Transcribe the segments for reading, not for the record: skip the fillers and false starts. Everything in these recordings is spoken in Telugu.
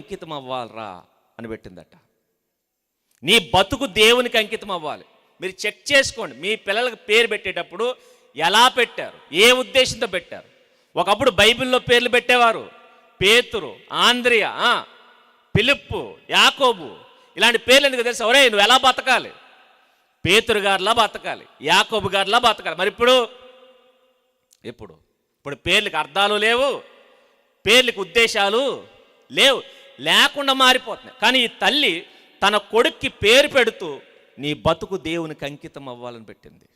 అంకితం అవ్వాలరా అని పెట్టిందట. నీ బతుకు దేవునికి అంకితం అవ్వాలి. మీరు చెక్ చేసుకోండి, మీ పిల్లలకు పేరు పెట్టేటప్పుడు ఎలా పెట్టారు, ఏ ఉద్దేశంతో పెట్టారు. ఒకప్పుడు బైబిల్లో పేర్లు పెట్టేవారు, పేతురు, ఆంద్రియా, ఫిలిప్పు, యాకోబు, ఇలాంటి పేర్లు ఎందుకు తెలుసా? ఒరే నువ్వు ఎలా బతకాలి, పేతురు గారిలా బతకాలి, యాకోబు గారిలా బతకాలి. మరి ఇప్పుడు పేర్లకు అర్థాలు లేవు, పేర్లకు ఉద్దేశాలు లేవు, లేకుండా మారిపోతున్నాయి. కానీ ఈ తల్లి తన కొడుక్కి పేరు పెడుతూ నీ బతుకు దేవునికి అంకితం అవ్వాలని పెట్టింది.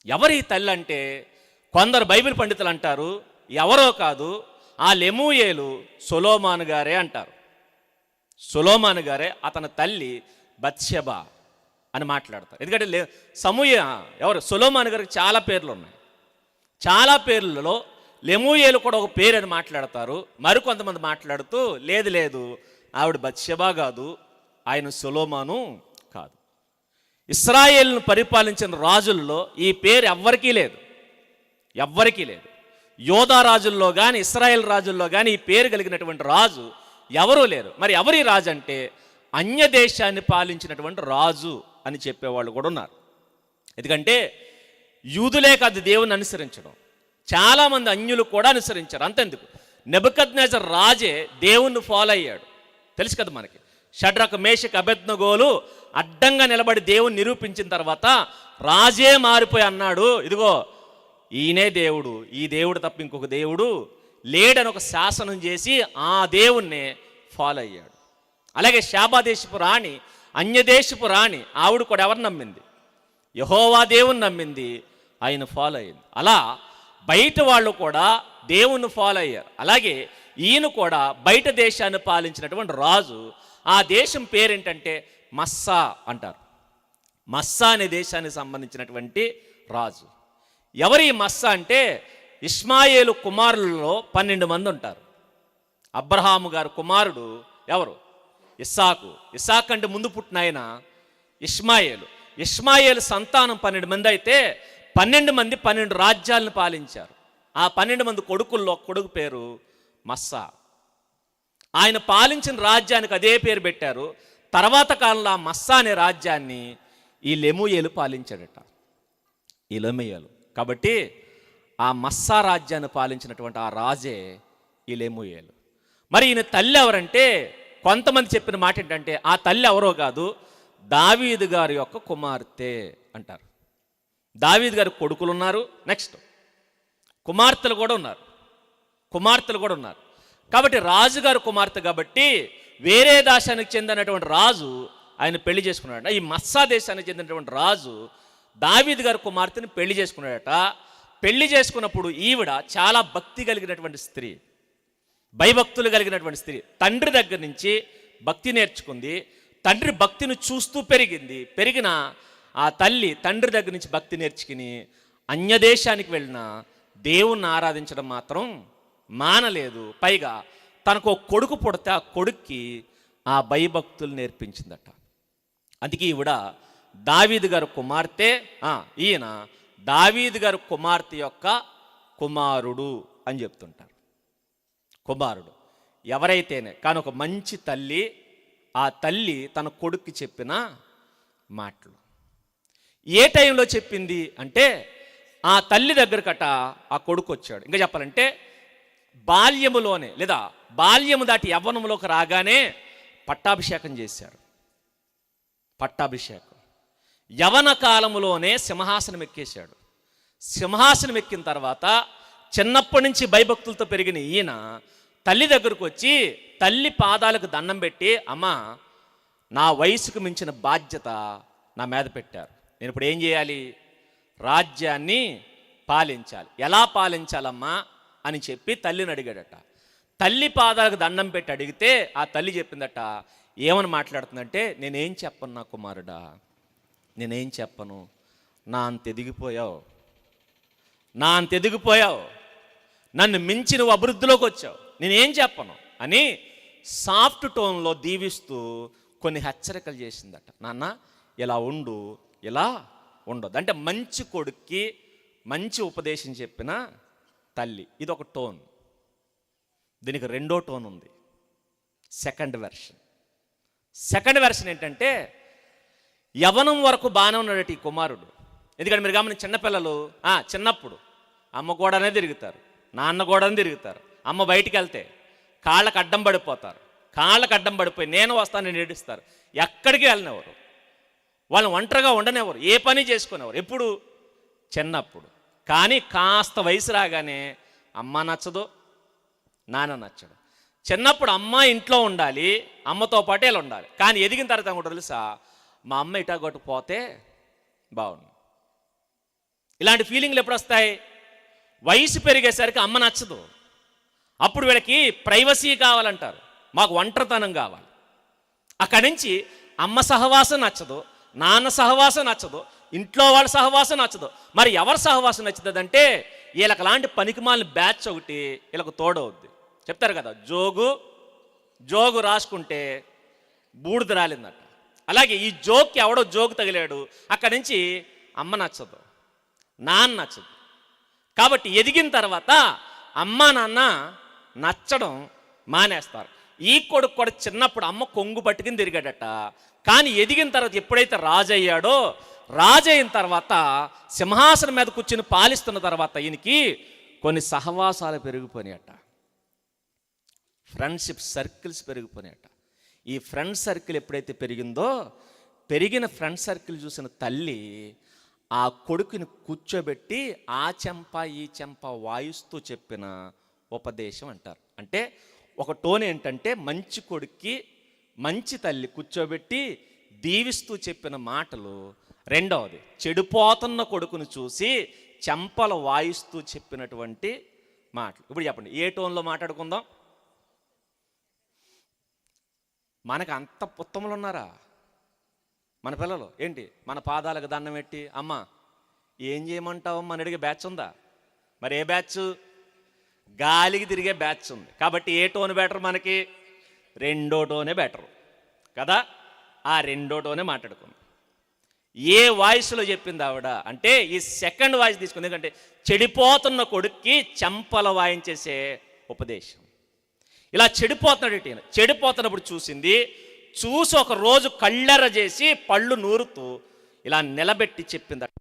ఎవరు ఈ తల్లి అంటే కొందరు బైబిల్ పండితులు అంటారు ఎవరో కాదు, ఆ లెమూయేలు సొలొమోను గారే అంటారు. సొలొమోను గారే, అతని తల్లి బత్షెబా అని మాట్లాడతారు. ఎందుకంటే ఎవరు సొలొమోను గారికి చాలా పేర్లు ఉన్నాయి. చాలా పేర్లలో లెమూయేలు కూడా ఒక పేరు అని మాట్లాడతారు. మరికొంతమంది మాట్లాడుతూ లేదు ఆవిడ బత్షెబా కాదు, ఆయన సొలొమోను కాదు. ఇశ్రాయేలును పరిపాలించిన రాజుల్లో ఈ పేరు ఎవ్వరికీ లేదు. యోధా రాజుల్లో కానీ ఇశ్రాయేల్ రాజుల్లో కానీ ఈ పేరు కలిగినటువంటి రాజు ఎవరూ లేరు. మరి ఎవరి రాజు అంటే అన్య దేశాన్ని పాలించినటువంటి రాజు అని చెప్పేవాళ్ళు కూడా ఉన్నారు. ఎందుకంటే యూదులే కాదు దేవుని అనుసరించడం, చాలామంది అన్యులు కూడా అనుసరించారు. అంతెందుకు, నెబుకద్నెజర్ రాజే దేవుణ్ణి ఫాలో అయ్యాడు. తెలుసు కదా మనకి. షడ్రక్, మేషక్, అబేద్నెగోలు అడ్డంగా నిలబడి దేవుని నిరూపించిన తర్వాత రాజే మారిపోయి అన్నాడు, ఇదిగో ఈయనే దేవుడు, ఈ దేవుడు తప్ప ఇంకొక దేవుడు లేడని ఒక శాసనం చేసి ఆ దేవుణ్ణే ఫాలో అయ్యాడు. అలాగే శాబాదేశపు రాణి, అన్యదేశపు రాణి, ఆవిడ కూడా ఎవరు నమ్మింది? యెహోవా దేవుని నమ్మింది, ఆయన ఫాలో అయింది. అలా బయట వాళ్ళు కూడా దేవుణ్ణి ఫాలో అయ్యారు. అలాగే ఈయన కూడా బయట దేశాన్ని పాలించినటువంటి రాజు. ఆ దేశం పేరేంటంటే మస్సా అంటారు. మస్సా అనే దేశానికి సంబంధించినటువంటి రాజు. ఎవరి మస్సా అంటే ఇష్మాయేలు కుమారులలో 12 మంది ఉంటారు. అబ్రహాము గారు కుమారుడు ఎవరు? ఇస్సాకు. ఇస్సాకు అంటే ముందు పుట్టిన ఆయన ఇష్మాయేలు. ఇష్మాయేలు సంతానం 12 మంది అయితే 12 మంది 12 రాజ్యాలను పాలించారు. ఆ 12 మంది కొడుకుల్లో కొడుకు పేరు మస్సా. ఆయన పాలించిన రాజ్యానికి అదే పేరు పెట్టారు. తర్వాత కాలంలో ఆ మస్సా అనే రాజ్యాన్ని ఈ లెమూయేలు పాలించాడట. ఈ లెమూయేలు కాబట్టి ఆ మస్సా రాజ్యాన్ని పాలించినటువంటి ఆ రాజే ఈ లెమూయేలు. మరి ఈయన తల్లి ఎవరంటే కొంతమంది చెప్పిన మాట ఏంటంటే ఆ తల్లి ఎవరో కాదు, దావీదు గారి యొక్క కుమార్తె అంటారు. దావీదు గారి కొడుకులు ఉన్నారు, నెక్స్ట్ కుమార్తెలు కూడా ఉన్నారు. కాబట్టి రాజుగారు కుమార్తె కాబట్టి వేరే దేశానికి చెందినటువంటి రాజు ఆయన పెళ్లి చేసుకున్నాడట. ఈ మస్సా దేశానికి చెందినటువంటి రాజు దావీదు గారి కుమార్తెని పెళ్లి చేసుకున్నాడట. పెళ్లి చేసుకున్నప్పుడు ఈవిడ చాలా భక్తి కలిగినటువంటి స్త్రీ, భయభక్తులు కలిగినటువంటి స్త్రీ. తండ్రి దగ్గర నుంచి భక్తి నేర్చుకుంది. తండ్రి భక్తిని చూస్తూ పెరిగిన ఆ తల్లి తండ్రి దగ్గర నుంచి భక్తి నేర్చుకుని అన్యదేశానికి వెళ్ళిన దేవుణ్ణి ఆరాధించడం మాత్రం మానలేదు. పైగా తనకు ఒక కొడుకు పుడితే ఆ కొడుక్కి ఆ భయభక్తులు నేర్పించిందట. అందుకే ఈవిడ దావీదు గారి కుమార్తె. ఈయన దావీదు గారి కుమార్తె యొక్క కుమారుడు అని చెప్తుంటారు. కుమారుడు ఎవరైతేనే కానీ ఒక మంచి తల్లి. ఆ తల్లి తన కొడుక్కి చెప్పిన మాటలు ఏ టైంలో చెప్పింది అంటే ఆ తల్లి దగ్గరకట ఆ కొడుకు వచ్చాడు. ఇంకా చెప్పాలంటే బాల్యములోనే లేదా బాల్యము దాటి యవ్వనంలోకి రాగానే పట్టాభిషేకం చేశారు. పట్టాభిషేకం యవన కాలములోనే సింహాసనం ఎక్కేశాడు. సింహాసనం ఎక్కిన తర్వాత చిన్నప్పటి నుంచి భయభక్తులతో పెరిగిన ఈయన తల్లి దగ్గరకు వచ్చి తల్లి పాదాలకు దండం పెట్టి, అమ్మా నా వయసుకు మించిన బాధ్యత నా మీద పెట్టారు, నేను ఇప్పుడు ఏం చేయాలి? రాజ్యాన్ని పాలించాలి. ఎలా పాలించాలమ్మా అని చెప్పి తల్లిని అడిగాడట. తల్లి పాదాలకు దండం పెట్టి అడిగితే ఆ తల్లి చెప్పిందట, ఏమని మాట్లాడుతుందంటే, నేనేం చెప్పను నా కుమారుడా, నేనేం చెప్పను, నా అంత ఎదిగిపోయావు, నన్ను మించి నువ్వు అభివృద్ధిలోకి వచ్చావు, నేనేం చెప్పను అని సాఫ్ట్ టోన్లో దీవిస్తూ కొన్ని హెచ్చరికలు చేసిందట. నాన్న ఇలా ఉండు, ఇలా ఉండదు అంటే మంచి కొడుక్కి మంచి ఉపదేశం చెప్పిన తల్లి. ఇది ఒక టోన్. దీనికి రెండో టోన్ ఉంది. Second version. సెకండ్ వెర్షన్ ఏంటంటే, యవనం వరకు బాగానే ఉన్నాడట ఈ కుమారుడు. ఎందుకంటే మీరు గమనించి చిన్నపిల్లలు చిన్నప్పుడు అమ్మ గోడనే తిరుగుతారు, నాన్న గోడనే తిరుగుతారు. అమ్మ బయటికి వెళ్తే కాళ్ళకు అడ్డం పడిపోతారు, కాళ్ళకు అడ్డం పడిపోయి నేను వస్తానని ఏడుస్తారు. ఎక్కడికి వెళ్ళినవారు, వాళ్ళని ఒంటరిగా ఉండనేవారు, ఏ పని చేసుకునేవారు ఎప్పుడు చిన్నప్పుడు. కానీ కాస్త వయసు రాగానే అమ్మ నచ్చదు, నాన్న నచ్చడు. చిన్నప్పుడు అమ్మ ఇంట్లో ఉండాలి, అమ్మతో పాటు వీళ్ళు ఉండాలి. కానీ ఎదిగిన తర్వాత కూడా తెలుసా, మా అమ్మ ఇటాగొట్టు పోతే బాగుంది. ఇలాంటి ఫీలింగ్లు ఎప్పుడు వస్తాయి? వయసు పెరిగేసరికి అమ్మ నచ్చదు. అప్పుడు వీళ్ళకి ప్రైవసీ కావాలంటారు, మాకు ఒంటరితనం కావాలి. అక్కడి నుంచి అమ్మ సహవాసం నచ్చదు, నాన్న సహవాసం నచ్చదు, ఇంట్లో వాళ్ళ సహవాసం నచ్చదు. మరి ఎవరి సహవాసం నచ్చుతుందంటే వీళ్ళకి లాంటి పనికిమాలిన బ్యాచ్ ఒకటి వీళ్ళకు తోడవుద్ది. చెప్తారు కదా, జోగు రాసుకుంటే బూడిద రాలిందట. అలాగే ఈ జోక్కి ఎవడో జోకు తగిలాడు, అక్కడి నుంచి అమ్మ నచ్చదు, నాన్న నచ్చదు. కాబట్టి ఎదిగిన తర్వాత అమ్మ నాన్న నచ్చడం మానేస్తారు. ఈ కొడుకు కూడా చిన్నప్పుడు అమ్మ కొంగు పట్టుకుని తిరిగాడట. కానీ ఎదిగిన తర్వాత ఎప్పుడైతే రాజు అయ్యాడో, రాజు అయిన తర్వాత సింహాసనం మీద కూర్చుని పాలిస్తున్న తర్వాత ఈయనకి కొన్ని సహవాసాలు పెరిగిపోయినాయట, ఫ్రెండ్షిప్ సర్కిల్స్ పెరిగిపోయినాయట. ఈ ఫ్రెండ్ సర్కిల్ ఎప్పుడైతే పెరిగిందో, పెరిగిన ఫ్రెండ్ సర్కిల్ చూసిన తల్లి ఆ కొడుకుని కూర్చోబెట్టి ఆ చెంప ఈ చెంప వాయిస్తూ చెప్పిన ఉపదేశం అంటారు. అంటే ఒక టోన్ ఏంటంటే, మంచి కొడుక్కి మంచి తల్లి కూర్చోబెట్టి దీవిస్తూ చెప్పిన మాటలు. రెండవది, చెడిపోతున్న కొడుకును చూసి చెంపలు వాయిస్తూ చెప్పినటువంటి మాటలు. ఇప్పుడు చెప్పండి, ఏ టోన్లో మాట్లాడుకుందాం? మనకు అంత పుత్తములు ఉన్నారా మన పిల్లలు? ఏంటి, మన పాదాలకు దండం పెట్టి అమ్మ ఏం చేయమంటావమ్మా అని అడిగే బ్యాచ్ ఉందా? మరి ఏ బ్యాచ్? గాలికి తిరిగే బ్యాచ్ ఉంది. కాబట్టి ఏ టోన్ బెటర్ మనకి? రెండో టోనే బెటరు కదా. ఆ రెండో టోనే మాట్లాడుకుందాం. ఏ వాయిస్లో చెప్పింది ఆవిడ అంటే, ఈ సెకండ్ వాయిస్ తీసుకుంది. ఎందుకంటే చెడిపోతున్న కొడుక్కి చెంపల వాయించేసే ఉపదేశం. ఇలా చెడిపోతున్నాడు. చెడిపోతున్నప్పుడు చూసి ఒక రోజు కళ్ళెర్ర చేసి పళ్ళు నూరుతూ ఇలా నిలబెట్టి చెప్పిందట.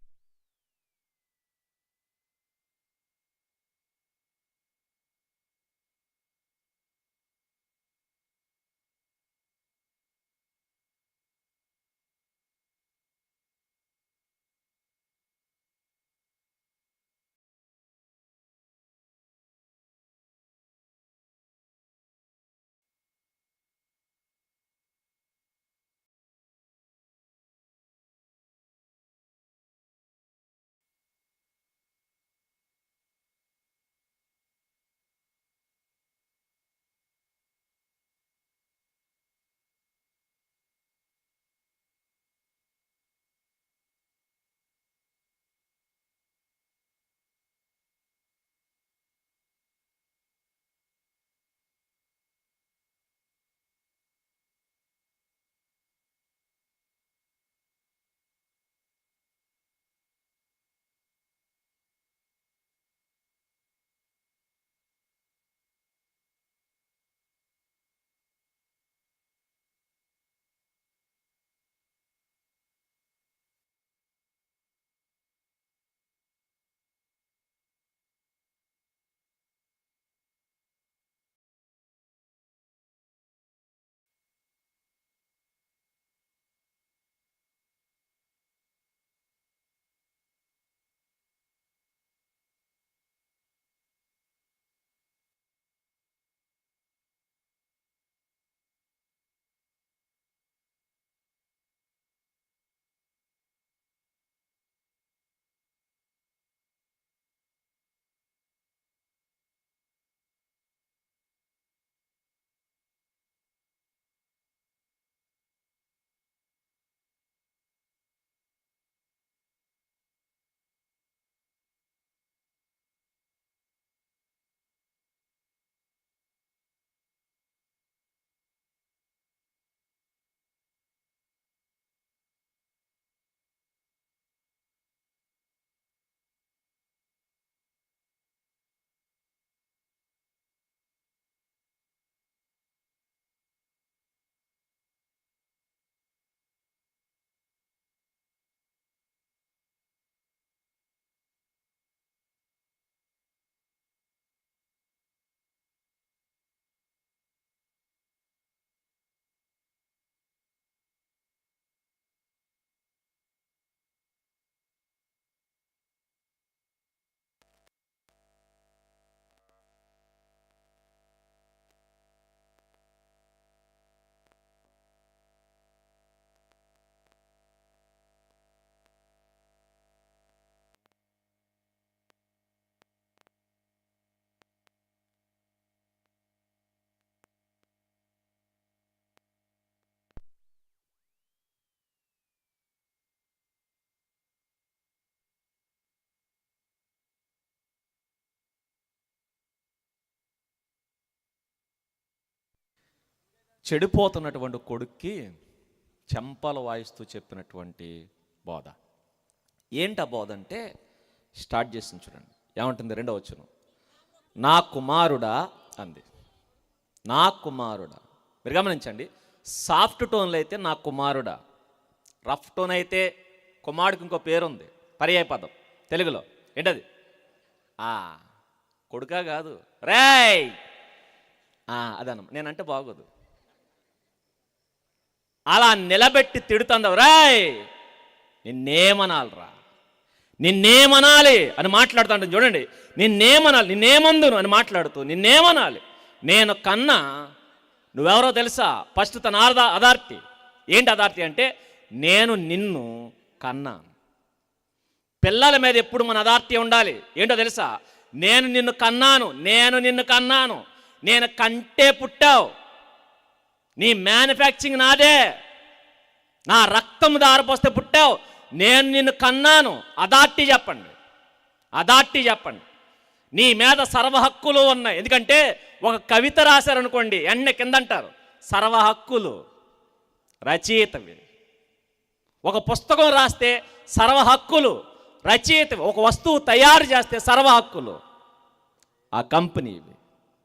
చెడిపోతున్నటువంటి కొడుక్కి చెంపలు వాయిస్తూ చెప్పినటువంటి బోధ. ఏంటా బోధ అంటే స్టార్ట్ చేసింది చూడండి. ఏమంటుంది? 2వ వచనం, నా కుమారుడా అంది. నా కుమారుడా. మీరు గమనించండి, సాఫ్ట్ టోన్లో అయితే నా కుమారుడా, రఫ్ టోన్ అయితే కుమారుడికి ఇంకో పేరుంది, పర్యాయ పదం తెలుగులో. ఏంటది? కొడుకా కాదు, రేయ్ అదన్న. నేనంటే బాగోదు, అలా నిలబెట్టి తిడుతుందవు. రాయ్ నిన్నేమనాలిరా, నిన్నేమనాలి అని మాట్లాడుతుంటాను చూడండి. నిన్నేమనాలి, నిన్నేమందును అని మాట్లాడుతూ నిన్నేమనాలి. నేను కన్నా నువ్వెవరో తెలుసా? ఫస్ట్ తన అదార్తి. ఏంటి అదార్తి అంటే నేను నిన్ను కన్నాను. పిల్లల మీద ఎప్పుడు మన అదార్తి ఉండాలి. ఏంటో తెలుసా? నేను నిన్ను కన్నాను, నేను నిన్ను కన్నాను, నేను కంటే పుట్టావు, నీ మ్యానుఫ్యాక్చరింగ్ నాదే, నా రక్తం దారిపోస్తే పుట్టావు, నేను నిన్ను కన్నాను. అదార్టి చెప్పండి, అదార్టి చెప్పండి. నీ మీద సర్వ హక్కులు ఉన్నాయి. ఎందుకంటే ఒక కవిత రాశారనుకోండి, కింద అంటారు సర్వ హక్కులు రచయితవి. ఒక పుస్తకం రాస్తే సర్వ హక్కులు రచయితవి. ఒక వస్తువు తయారు చేస్తే సర్వ హక్కులు ఆ కంపెనీవి.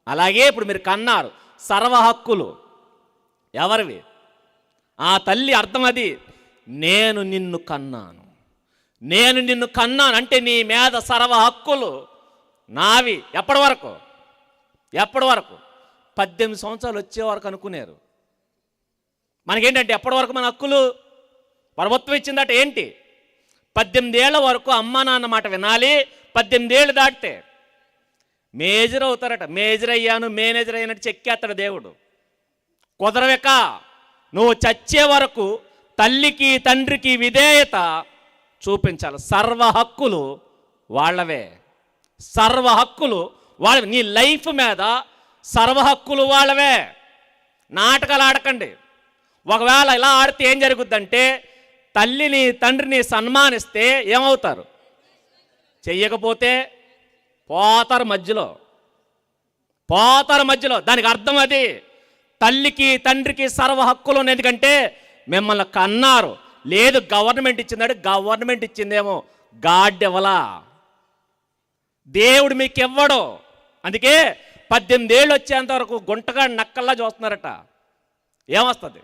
అలాగే ఇప్పుడు మీరు కన్నారు, సర్వ హక్కులు ఎవరివి? ఆ తల్లి అర్థం అది. నేను నిన్ను కన్నాను, నేను నిన్ను కన్నాను అంటే నీ మీద సర్వ హక్కులు నావి. ఎప్పటి వరకు? ఎప్పటి వరకు? 18 సంవత్సరాలు వచ్చే వరకు అనుకున్నారు. మనకేంటంటే ఎప్పటి వరకు మన హక్కులు? ప్రభుత్వం ఇచ్చిందట ఏంటి? 18 ఏళ్ల వరకు అమ్మా నాన్న మాట వినాలి. 18 ఏళ్ళు దాటితే మేజర్ అవుతారట. మేజర్ అయ్యాను, మేనేజర్ అయినట్టు చెక్కేస్తాడు దేవుడు. కుదరవేక. నువ్వు చచ్చే వరకు తల్లికి తండ్రికి విధేయత చూపించాలి. సర్వ హక్కులు వాళ్ళవే, సర్వ హక్కులు వాళ్ళవి. నీ లైఫ్ మీద సర్వ హక్కులు వాళ్ళవే. నాటకాలు ఆడకండి. ఒకవేళ ఇలా ఆడితే ఏం జరుగుద్దంటే, తల్లిని తండ్రిని సన్మానిస్తే ఏమవుతారు? చెయ్యకపోతే పోతారు మధ్యలో, పోతారు మధ్యలో. దానికి అర్థం అది. తల్లికి తండ్రికి సర్వ హక్కులు ఉన్నాయి. ఎందుకంటే మిమ్మల్ని కన్నారు. లేదు గవర్నమెంట్ ఇచ్చిందంటే గవర్నమెంట్ ఇచ్చిందేమో, గాడ్ ఇవ్వలా, దేవుడు మీకు ఇవ్వడు. అందుకే 18 ఏళ్ళు వచ్చేంత వరకు గుంటగా నక్కల్లా చూస్తున్నారట. ఏమొస్తుంది?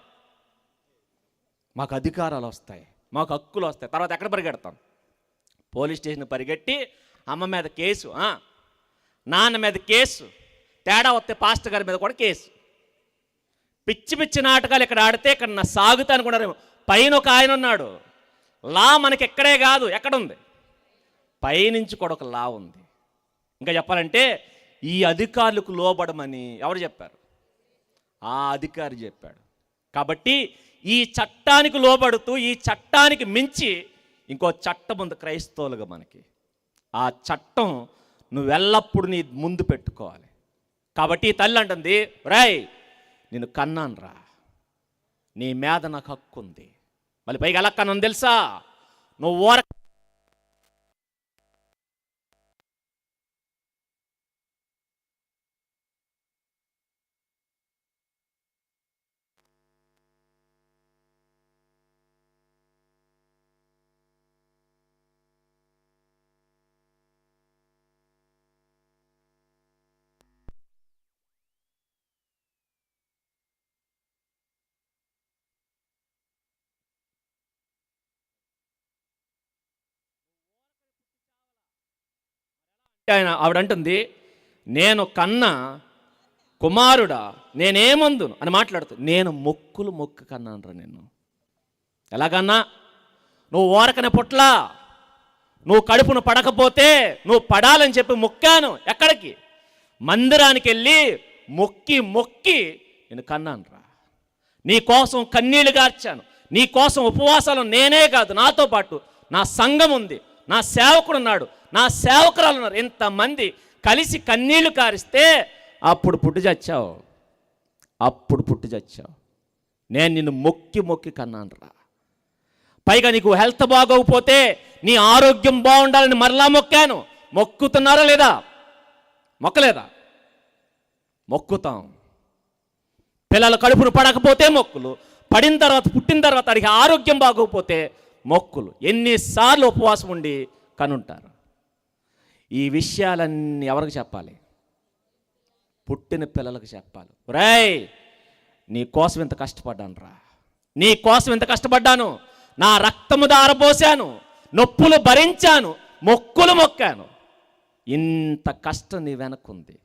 మాకు అధికారాలు వస్తాయి, మాకు హక్కులు వస్తాయి. తర్వాత ఎక్కడ పరిగెడతాం? పోలీస్ స్టేషన్ పరిగెట్టి అమ్మ మీద కేసు, నాన్న మీద కేసు, తేడా వస్తే పాస్టర్ గారి మీద కూడా కేసు. పిచ్చి పిచ్చి నాటకాలు ఇక్కడ ఆడితే ఇక్కడ నా సాగుతా అనుకున్నారు. పైన ఒక ఆయన ఉన్నాడు. లా మనకి ఎక్కడే కాదు, ఎక్కడుంది? పైనుంచి కూడా ఒక లా ఉంది. ఇంకా చెప్పాలంటే ఈ అధికారులకు లోబడమని ఎవరు చెప్పారు? ఆ అధికారి చెప్పాడు. కాబట్టి ఈ చట్టానికి లోబడుతూ, ఈ చట్టానికి మించి ఇంకో చట్టం ఉంది క్రైస్తవులుగా మనకి. ఆ చట్టం నువ్వెల్లప్పుడు నీ ముందు పెట్టుకోవాలి. కాబట్టి ఈ తల్లి అంటుంది, రాయ్ నేను కన్నాను రా, నీ మీద నాకు హక్కు ఉంది. మళ్ళీ పైగా ఎలా కన్నాను తెలుసా? నువ్వు ఆవిడంటుంది, నేను కన్నా కుమారుడా నేనేమందును అని మాట్లాడుతూ, నేను మొక్కులు కన్నాను రా నిన్ను. ఎలాగన్నా? నువ్వు ఓరకనే పుట్లా, నువ్వు కడుపును పడకపోతే నువ్వు పడాలని చెప్పి మొక్కాను. ఎక్కడికి? మందిరానికి వెళ్ళి మొక్కి మొక్కి నేను కన్నాను రా. నీ కోసం కన్నీళ్లు గార్చాను, నీ కోసం ఉపవాసాలు నేనే కాదు, నాతో పాటు నా సంఘం ఉంది, నా సేవకుడు ఉన్నాడు, నా సేవకురాలు ఉన్నారు. ఇంతమంది కలిసి కన్నీళ్లు కారిస్తే అప్పుడు పుట్టి చచ్చావు, అప్పుడు పుట్టి చచ్చావు. నేను నిన్ను మొక్కి మొక్కి కన్నాను రా. పైగా నీకు హెల్త్ బాగోకపోతే, నీ ఆరోగ్యం బాగుండాలని మరలా మొక్కాను. మొక్కుతున్నారా లేదా? మొక్కలేదా? మొక్కుతాం. పిల్లల కడుపును పడకపోతే మొక్కులు, పడిన తర్వాత పుట్టిన తర్వాత వాడికి ఆరోగ్యం బాగోకపోతే మొక్కులు. ఎన్నిసార్లు ఉపవాసం ఉండి కనుంటారు. ఈ విషయాలన్నీ ఎవరికి చెప్పాలి? పుట్టిన పిల్లలకు చెప్పాలి. రేయ్, నీ కోసం ఇంత కష్టపడ్డాను రా, నీ కోసం ఇంత కష్టపడ్డాను, నా రక్తము దారపోసాను, నొప్పులు భరించాను, మొక్కులు మొక్కాను, ఇంత కష్టం నీ వెనక్కుంది.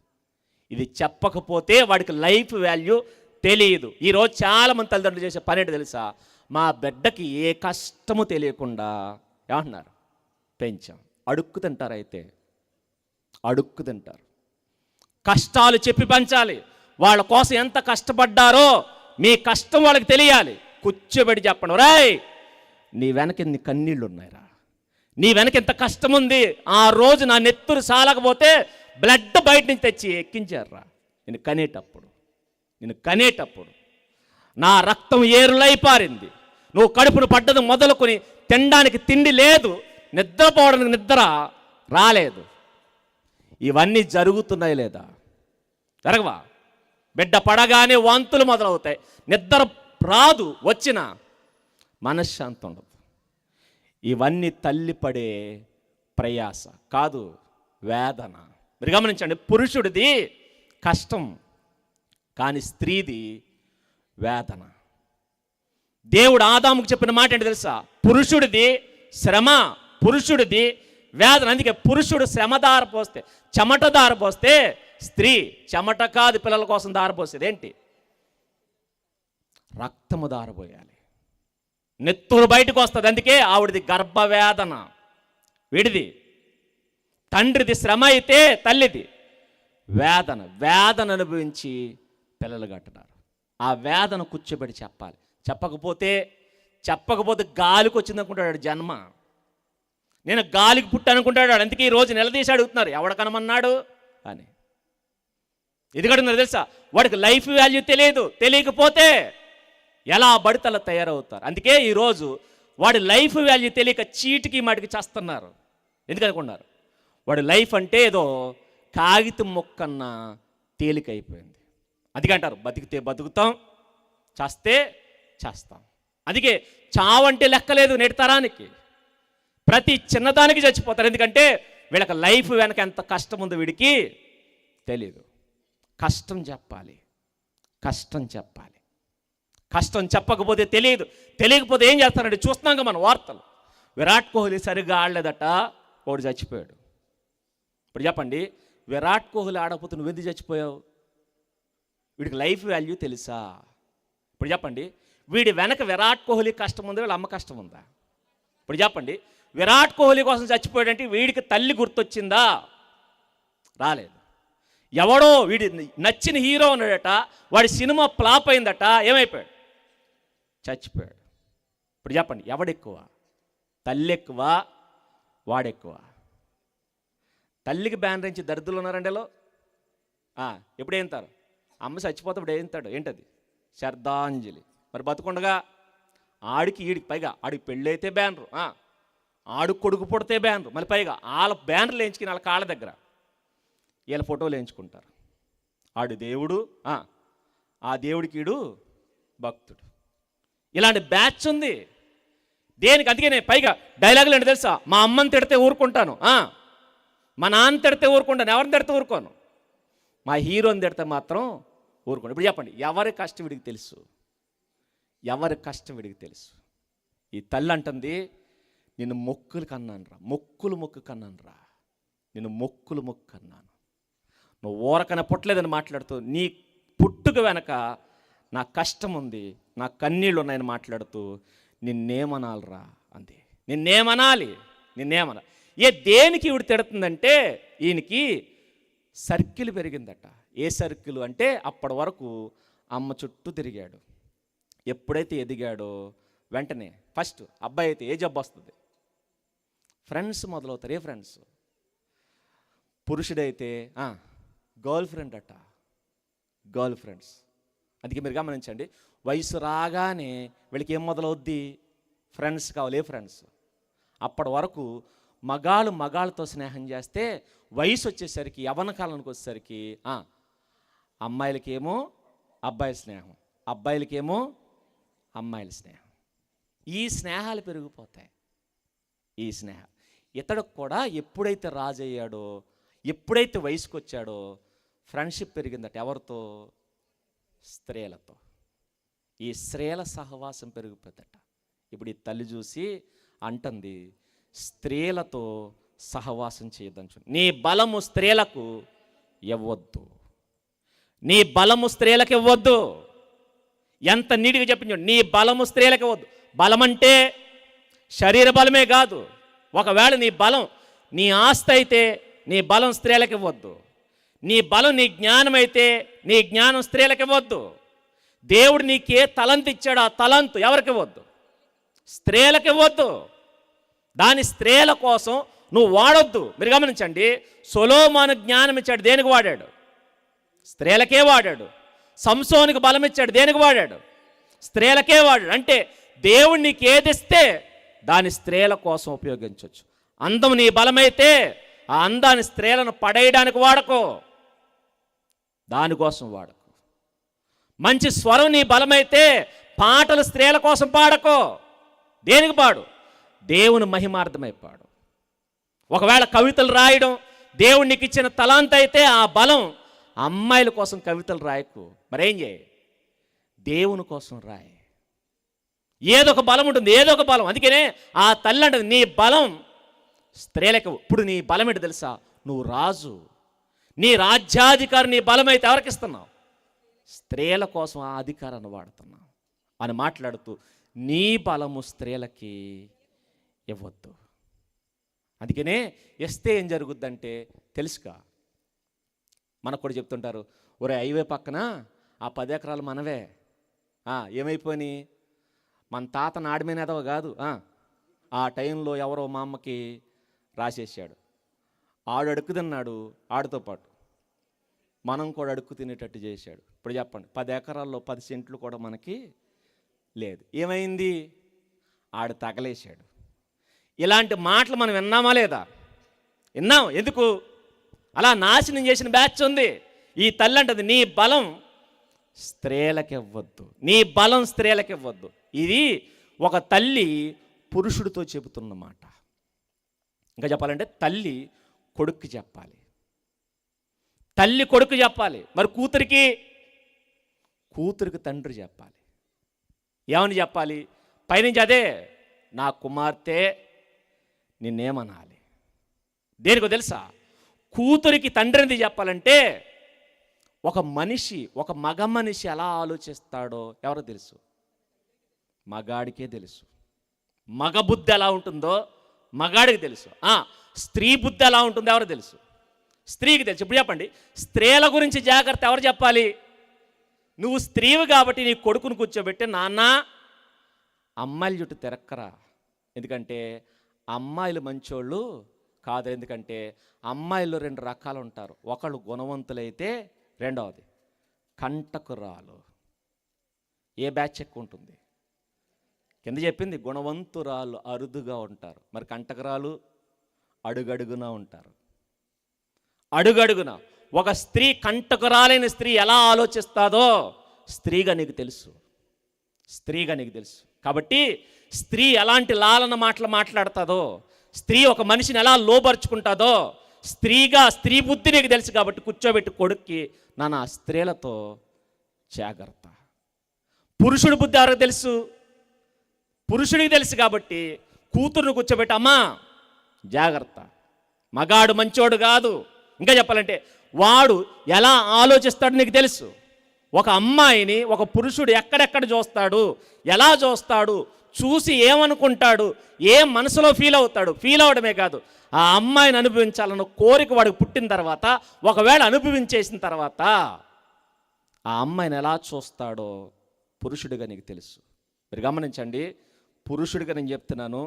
ఇది చెప్పకపోతే వాడికి లైఫ్ వాల్యూ తెలియదు. ఈరోజు చాలామంది తల్లిదండ్రులు చేసే పని ఏంటి తెలుసా? మా బిడ్డకి ఏ కష్టము తెలియకుండా ఏమంటున్నారు? పెంచాం. అడుక్కు తింటారు. అయితే అడుక్కు తింటారు. కష్టాలు చెప్పి పెంచాలి. వాళ్ళ కోసం ఎంత కష్టపడ్డారో మీ కష్టం వాళ్ళకి తెలియాలి. కూర్చోబెట్టి చెప్పండి, రాయ్ నీ వెనక ఎన్ని కన్నీళ్ళు ఉన్నాయిరా, నీ వెనక ఎంత కష్టం ఉంది. ఆ రోజు నా నెత్తురు సాలకపోతే బ్లడ్ బయట నుంచి తెచ్చి ఎక్కించారురా నేను కనేటప్పుడు నా రక్తం ఏరులై పారింది. నువ్వు కడుపును పడ్డది మొదలుకొని తినడానికి తిండి లేదు, నిద్రపోవడానికి నిద్ర రాలేదు. ఇవన్నీ జరుగుతున్నాయి లేదా? జరగవా? బిడ్డ పడగానే వాంతులు మొదలవుతాయి, నిద్ర రాదు, వచ్చిన మనశ్శాంతి ఉండదు. ఇవన్నీ తల్లి పడే ప్రయాస కాదు, వేదన. మీరు గమనించండి, పురుషుడిది కష్టం కానీ స్త్రీది వేదన. దేవుడు ఆదాముకు చెప్పిన మాట ఏంటి తెలుసా? పురుషుడిది శ్రమ, పురుషుడిది వేదన. అందుకే పురుషుడు శ్రమ దారపోస్తే, చెమట దారపోస్తే, స్త్రీ చెమట కాదు పిల్లల కోసం దారపోసేది ఏంటి? రక్తము దారపోయాలి, నెత్తురు బయటకు వస్తుంది. అందుకే ఆవిడది గర్భవేదన, విడిది. తండ్రిది శ్రమ అయితే తల్లిది వేదన అనుభవించి పిల్లలు కట్టున్నారు. ఆ వేదన కూర్చోబెట్టి చెప్పాలి. చెప్పకపోతే గాలికి వచ్చింది అనుకుంటాడు జన్మ. నేను గాలికి పుట్టనుకుంటాడు. అందుకే ఈరోజు నిలదీసి అడుగుతున్నారు, ఎవడ కనమన్నాడు అని. ఎందుకంటున్నారు తెలుసా? వాడికి లైఫ్ వాల్యూ తెలియకపోతే ఎలా పడితే అలా తయారవుతారు. అందుకే ఈరోజు వాడి లైఫ్ వాల్యూ తెలియక చీటికి మాటికి చేస్తున్నారు. ఎందుకనుకున్నారు? వాడి లైఫ్ అంటే ఏదో కాగితం మొక్కన్న తేలికైపోయింది. అందుకే అంటారు, బతికితే బతుకుతాం, చేస్తే చేస్తాం. అందుకే చావంటే లెక్కలేదు నేటి తరానికి. ప్రతి చిన్నదానికి చచ్చిపోతారు. ఎందుకంటే వీళ్ళకి లైఫ్ వెనక ఎంత కష్టం ఉందో వీడికి తెలీదు. కష్టం చెప్పాలి. కష్టం చెప్పకపోతే తెలియకపోతే ఏం చేస్తారంటే చూస్తున్నాం మనం వార్తలు. విరాట్ కోహ్లీ సరిగ్గా ఆడలేదట, వాడు చచ్చిపోయాడు. ఇప్పుడు చెప్పండి, విరాట్ కోహ్లీ ఆడకపోతే నువ్వెందుకు చచ్చిపోయావు? వీడికి లైఫ్ వాల్యూ తెలుసా? ఇప్పుడు చెప్పండి, వీడి వెనక విరాట్ కోహ్లీ కష్టం ఉందా, వీళ్ళ అమ్మ కష్టం ఉందా? ఇప్పుడు చెప్పండి, విరాట్ కోహ్లీ కోసం చచ్చిపోయాడంటే వీడికి తల్లి గుర్తొచ్చిందా? రాలేదు. ఎవడో వీడి నచ్చిన హీరో ఉన్నాడట, వాడి సినిమా ఫ్లాప్ అయిందట, ఏమైపోయాడు? చచ్చిపోయాడు. ఇప్పుడు చెప్పండి, ఎవడెక్కువ? తల్లి ఎక్కువ, వాడెక్కువ? తల్లికి బ్యాన్ నుంచి దరిద్రులు ఉన్నారండిలో. ఎప్పుడు ఏంతారు? అమ్మ చచ్చిపోతే ఇప్పుడు ఏంతాడు? ఏంటది? శ్రద్ధాంజలి. మరి బతుకుండగా ఆడికి ఈడికి, పైగా ఆడికి పెళ్ళైతే బ్యానరు, ఆడు కొడుకు పుడితే బ్యానరు, మళ్ళీ పైగా వాళ్ళ బ్యానర్లు వేయించుకుని వాళ్ళ కాళ్ళ దగ్గర వీళ్ళ ఫోటోలు వేయించుకుంటారు. ఆడు దేవుడు, ఆ దేవుడికి ఈడు భక్తుడు. ఇలాంటి బ్యాచ్ ఉంది దేనికి? అందుకే నేను పైగా డైలాగులు ఏంటి తెలుసా? మా అమ్మని తిడితే ఊరుకుంటాను, మా నాన్న తిడితే ఊరుకుంటాను, ఎవరిని తిడితే ఊరుకోను, మా హీరోని తిడితే మాత్రం ఊరుకోను. ఇప్పుడు చెప్పండి, ఎవరి కష్టం వీడికి తెలుసు? ఈ తల్లి అంటుంది, నిన్ను మొక్కులు కన్నాను రా, మొక్కు కన్నాను. నువ్వు ఊరకన పుట్టలేదని మాట్లాడుతూ, నీ పుట్టుక వెనక నా కష్టం ఉంది, నా కన్నీళ్ళు ఉన్నాయని మాట్లాడుతూ నిన్నేమనాలిరా అంది. నిన్నేమనాలి? దేనికి ఈవిడ తిడుతుందంటే, ఈయనకి సర్కిల్ పెరిగిందట. ఏ సర్కిల్ అంటే, అప్పటి వరకు అమ్మ చుట్టూ తిరిగాడు. ఎప్పుడైతే ఎదిగాడో వెంటనే ఫస్ట్ అబ్బాయి అయితే ఏ జబ్బు వస్తుంది? ఫ్రెండ్స్ మొదలవుతారు. ఏ ఫ్రెండ్స్? పురుషుడైతే గర్ల్ ఫ్రెండ్ అట, గర్ల్ ఫ్రెండ్స్. అందుకే మీరు గమనించండి, వయసు రాగానే వీళ్ళకి ఏం మొదలవుద్ది? ఫ్రెండ్స్ కావాలి. ఏ ఫ్రెండ్స్? అప్పటి వరకు మగాళ్ళతో స్నేహం చేస్తే, వయసు వచ్చేసరికి, యవ్వన కాలానికి వచ్చేసరికి అమ్మాయిలకేమో అబ్బాయి స్నేహం, అబ్బాయిలకేమో అమ్మాయిల స్నేహం. ఈ స్నేహాలు పెరిగిపోతాయి. ఈ స్నేహం ఇతడికి కూడా ఎప్పుడైతే రాజు అయ్యాడో, ఎప్పుడైతే వయసుకు వచ్చాడో ఫ్రెండ్షిప్ పెరిగిందట. ఎవరితో? స్త్రీలతో. ఈ స్త్రీల సహవాసం పెరిగిపోద్దట. ఇప్పుడు ఈ తల్లి చూసి అంటుంది, స్త్రీలతో సహవాసం చేయొద్దంచు. నీ బలము స్త్రీలకు ఇవ్వద్దు, నీ బలము స్త్రీలకు ఇవ్వద్దు. ఎంత నీటిగా చెప్పించు, నీ బలము స్త్రీలకు ఇవ్వద్దు. బలం అంటే శరీర బలమే కాదు. ఒకవేళ నీ బలం నీ ఆస్తి అయితే నీ బలం స్త్రీలకు ఇవ్వద్దు. నీ బలం నీ జ్ఞానం అయితే నీ జ్ఞానం స్త్రీలకు ఇవ్వద్దు. దేవుడు నీకే తలంతు ఇచ్చాడు, ఆ తలంతు ఎవరికి ఇవ్వద్దు? స్త్రీలకు ఇవ్వద్దు. దాని స్త్రీల కోసం నువ్వు వాడొద్దు. మీరు గమనించండి, సొలొమోను జ్ఞానం ఇచ్చాడు, దేనికి వాడాడు? స్త్రీలకే వాడాడు. సంసోనుకు బలం ఇచ్చాడు, దేనికి వాడాడు? స్త్రీలకే వాడాడు. అంటే దేవుడు నీకు ఏది ఇస్తే దాని స్త్రీల కోసం ఉపయోగించవచ్చు. అందం నీ బలమైతే ఆ అందాన్ని స్త్రీలను పడేయడానికి వాడకో, దానికోసం వాడకు. మంచి స్వరం నీ బలమైతే పాటలు స్త్రీల కోసం పాడకో, దేనికి పాడు? దేవుని మహిమార్థమై పాడు. ఒకవేళ కవితలు రాయడం దేవుడు నీకు ఇచ్చిన తలాంత అయితే ఆ బలం అమ్మాయిల కోసం కవితలు రాయకు. మరేం చేయి? దేవుని కోసం రాయి. ఏదో ఒక బలం ఉంటుంది, ఏదో ఒక బలం. అందుకనే ఆ తల్లి అంటుంది, నీ బలం స్త్రీలకు. ఇప్పుడు నీ బలం ఏంటి తెలుసా? నువ్వు రాజు, నీ రాజ్యాధికారి. నీ బలం అయితే ఎవరికి ఇస్తున్నావు? స్త్రీల కోసం ఆ అధికారాన్ని వాడుతున్నావు అని మాట్లాడుతూ, నీ బలము స్త్రీలకి ఇవ్వద్దు. అందుకనే ఇస్తే ఏం జరుగుద్దంటే తెలుసుగా, మనకు కూడా చెప్తుంటారు, ఒరే హైవే పక్కన ఆ 10 ఎకరాలు మనవే, ఏమైపోయి మన తాత నాడిమేనేదవ కాదు, ఆ టైంలో ఎవరో మా అమ్మకి రాసేసాడు. ఆడు అడుక్కు తిన్నాడు, ఆడితో పాటు మనం కూడా అడుక్కు తినేటట్టు చేశాడు. ఇప్పుడు చెప్పండి, 10 ఎకరాల్లో 10 సెంట్లు కూడా మనకి లేదు. ఏమైంది? ఆడు తగలేశాడు. ఇలాంటి మాటలు మనం విన్నామా లేదా? విన్నాం. ఎందుకు? అలా నాశనం చేసిన బ్యాచ్ ఉంది. ఈ తల్లి అంటది, నీ బలం స్త్రీలకు ఇవ్వద్దు, నీ బలం స్త్రీలకు ఇవ్వద్దు. ఇది ఒక తల్లి పురుషుడితో చెబుతున్న మాట. ఇంకా చెప్పాలంటే తల్లి కొడుక్కి చెప్పాలి, తల్లి కొడుకు చెప్పాలి. మరి కూతురికి తండ్రి చెప్పాలి. ఏమని చెప్పాలి? పైనుంచి అదే, నా కుమార్తె నిన్నేమనాలి. దేనికో తెలుసా? కూతురికి తండ్రిని చెప్పాలంటే ఒక మనిషి, ఒక మగ మనిషి ఎలా ఆలోచిస్తాడో ఎవరో తెలుసు? మగాడికే తెలుసు. మగ బుద్ధి ఎలా ఉంటుందో మగాడికి తెలుసు. స్త్రీ బుద్ధి ఎలా ఉంటుందో ఎవరు తెలుసు? స్త్రీకి తెలుసు. ఇప్పుడు చెప్పండి, స్త్రీల గురించి జాగ్రత్త ఎవరు చెప్పాలి? నువ్వు స్త్రీవి కాబట్టి నీ కొడుకును కూర్చోబెట్టి, నాన్న అమ్మాయిల చుట్టూ తిరక్కరా, ఎందుకంటే అమ్మాయిలు మంచోళ్ళు కాదు. ఎందుకంటే అమ్మాయిల్లో 2 రకాలు ఉంటారు. ఒకళ్ళు గుణవంతులైతే, రెండవది కంటకురాలు. ఏ బ్యాచ్ ఎక్కువ ఉంటుంది? కింద చెప్పింది గుణవంతురాలు అరుదుగా ఉంటారు. మరి కంటకురాలు అడుగడుగునా ఉంటారు. అడుగడుగున ఒక స్త్రీ, కంటకురాలైన స్త్రీ ఎలా ఆలోచిస్తాదో స్త్రీగా నీకు తెలుసు, స్త్రీగా నీకు తెలుసు. కాబట్టి స్త్రీ ఎలాంటి లాలన మాటలు మాట్లాడుతుందో, స్త్రీ ఒక మనిషిని ఎలా లోబరుచుకుంటుందో స్త్రీగా, స్త్రీ బుద్ధి నీకు తెలుసు. కాబట్టి కూర్చోబెట్టి కొడుక్కి, నాన్న స్త్రీలతో జాగ్రత్త. పురుషుడి బుద్ధి ఎవరికి తెలుసు? పురుషుడికి తెలుసు. కాబట్టి కూతురుని కూర్చోబెట్టి, అమ్మా జాగ్రత్త, మగాడు మంచోడు కాదు. ఇంకా చెప్పాలంటే వాడు ఎలా ఆలోచిస్తాడు నీకు తెలుసు. ఒక అమ్మాయిని ఒక పురుషుడు ఎక్కడెక్కడ చూస్తాడు, ఎలా చూస్తాడు, చూసి ఏమనుకుంటాడు, ఏ మనసులో ఫీల్ అవుతాడు. ఫీల్ అవడమే కాదు, ఆ అమ్మాయిని అనుభవించాలన్న కోరిక వాడికి పుట్టిన తర్వాత, ఒకవేళ అనుభవించేసిన తర్వాత ఆ అమ్మాయిని ఎలా చూస్తాడో పురుషుడిగా నీకు తెలుసు. మీరు గమనించండి, పురుషుడిగా నేను చెప్తున్నాను,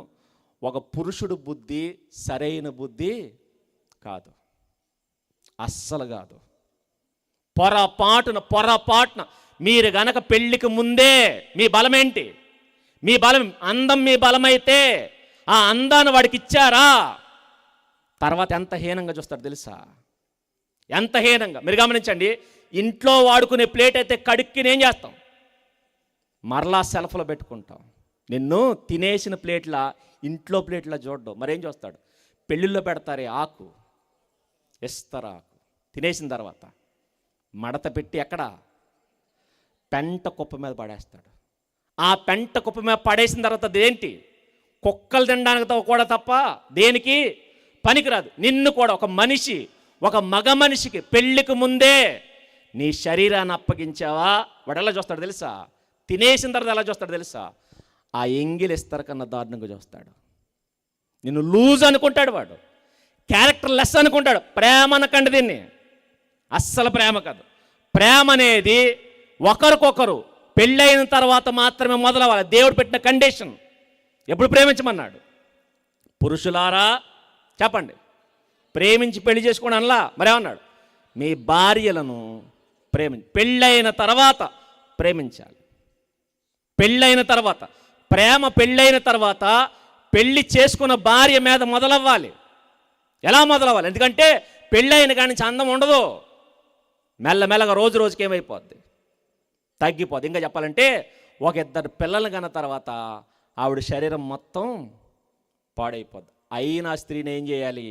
ఒక పురుషుడు బుద్ధి సరైన బుద్ధి కాదు, అస్సలు కాదు. పొరపాటున మీరు గనక పెళ్ళికి ముందే, మీ బలం ఏంటి? మీ బలం అందం. మీ బలమైతే ఆ అందాన్ని వాడికి ఇచ్చారా, తర్వాత ఎంత హీనంగా చూస్తాడు తెలుసా? ఎంత హీనంగా. మీరు గమనించండి, ఇంట్లో వాడుకునే ప్లేట్ అయితే కడుక్కి ఏం చేస్తాం? మరలా సెల్ఫ్లో పెట్టుకుంటాం. నిన్ను తినేసిన ప్లేట్ల ఇంట్లో ప్లేట్ల చూడడం. మరేం చూస్తాడు? పెళ్ళిళ్ళలో పెడతారే ఆకు, ఇస్తరా ఆకు, తినేసిన తర్వాత మడత పెట్టి ఎక్కడ? పెంట కుప్ప మీద పడేస్తాడు. ఆ పెంట కుప్ప మీద పడేసిన తర్వాత అదేంటి? కుక్కలు తినడానికి కూడా తప్ప దేనికి పనికిరాదు. నిన్ను కూడా ఒక మనిషి, ఒక మగ మనిషికి పెళ్ళికి ముందే నీ శరీరాన్ని అప్పగించావా, వాడు ఎలా చూస్తాడు తెలుసా? తినేసిన తర్వాత ఎలా చూస్తాడు తెలుసా? ఆ ఎంగిలి ఇస్తారు కన్నా దారుణంగా చూస్తాడు. నిన్ను లూజ్ అనుకుంటాడు, వాడు క్యారెక్టర్ లెస్ అనుకుంటాడు. ప్రేమ అనకండి దీన్ని, అస్సలు ప్రేమ కాదు. ప్రేమ అనేది ఒకరికొకరు పెళ్ళైన తర్వాత మాత్రమే మొదలవ్వాలి. దేవుడు పెట్టిన కండిషన్. ఎప్పుడు ప్రేమించమన్నాడు? పురుషులారా చెప్పండి, ప్రేమించి పెళ్లి చేసుకోండి అనలా. మరేమన్నాడు? మీ భార్యలను పెళ్ళైన తర్వాత ప్రేమించాలి. పెళ్ళైన తర్వాత ప్రేమ, పెళ్ళైన తర్వాత పెళ్ళి చేసుకున్న భార్య మీద మొదలవ్వాలి. ఎలా మొదలవ్వాలి? ఎందుకంటే పెళ్ళైన కాడి నుంచి అందం ఉండదు. మెల్లమెల్లగా రోజు రోజుకి ఏమైపోద్ది? తగ్గిపోద్ది. ఇంకా చెప్పాలంటే ఒక ఇద్దరు పిల్లలు కన్న తర్వాత ఆవిడ శరీరం మొత్తం పాడైపోద్ది. అయినా స్త్రీని ఏం చేయాలి?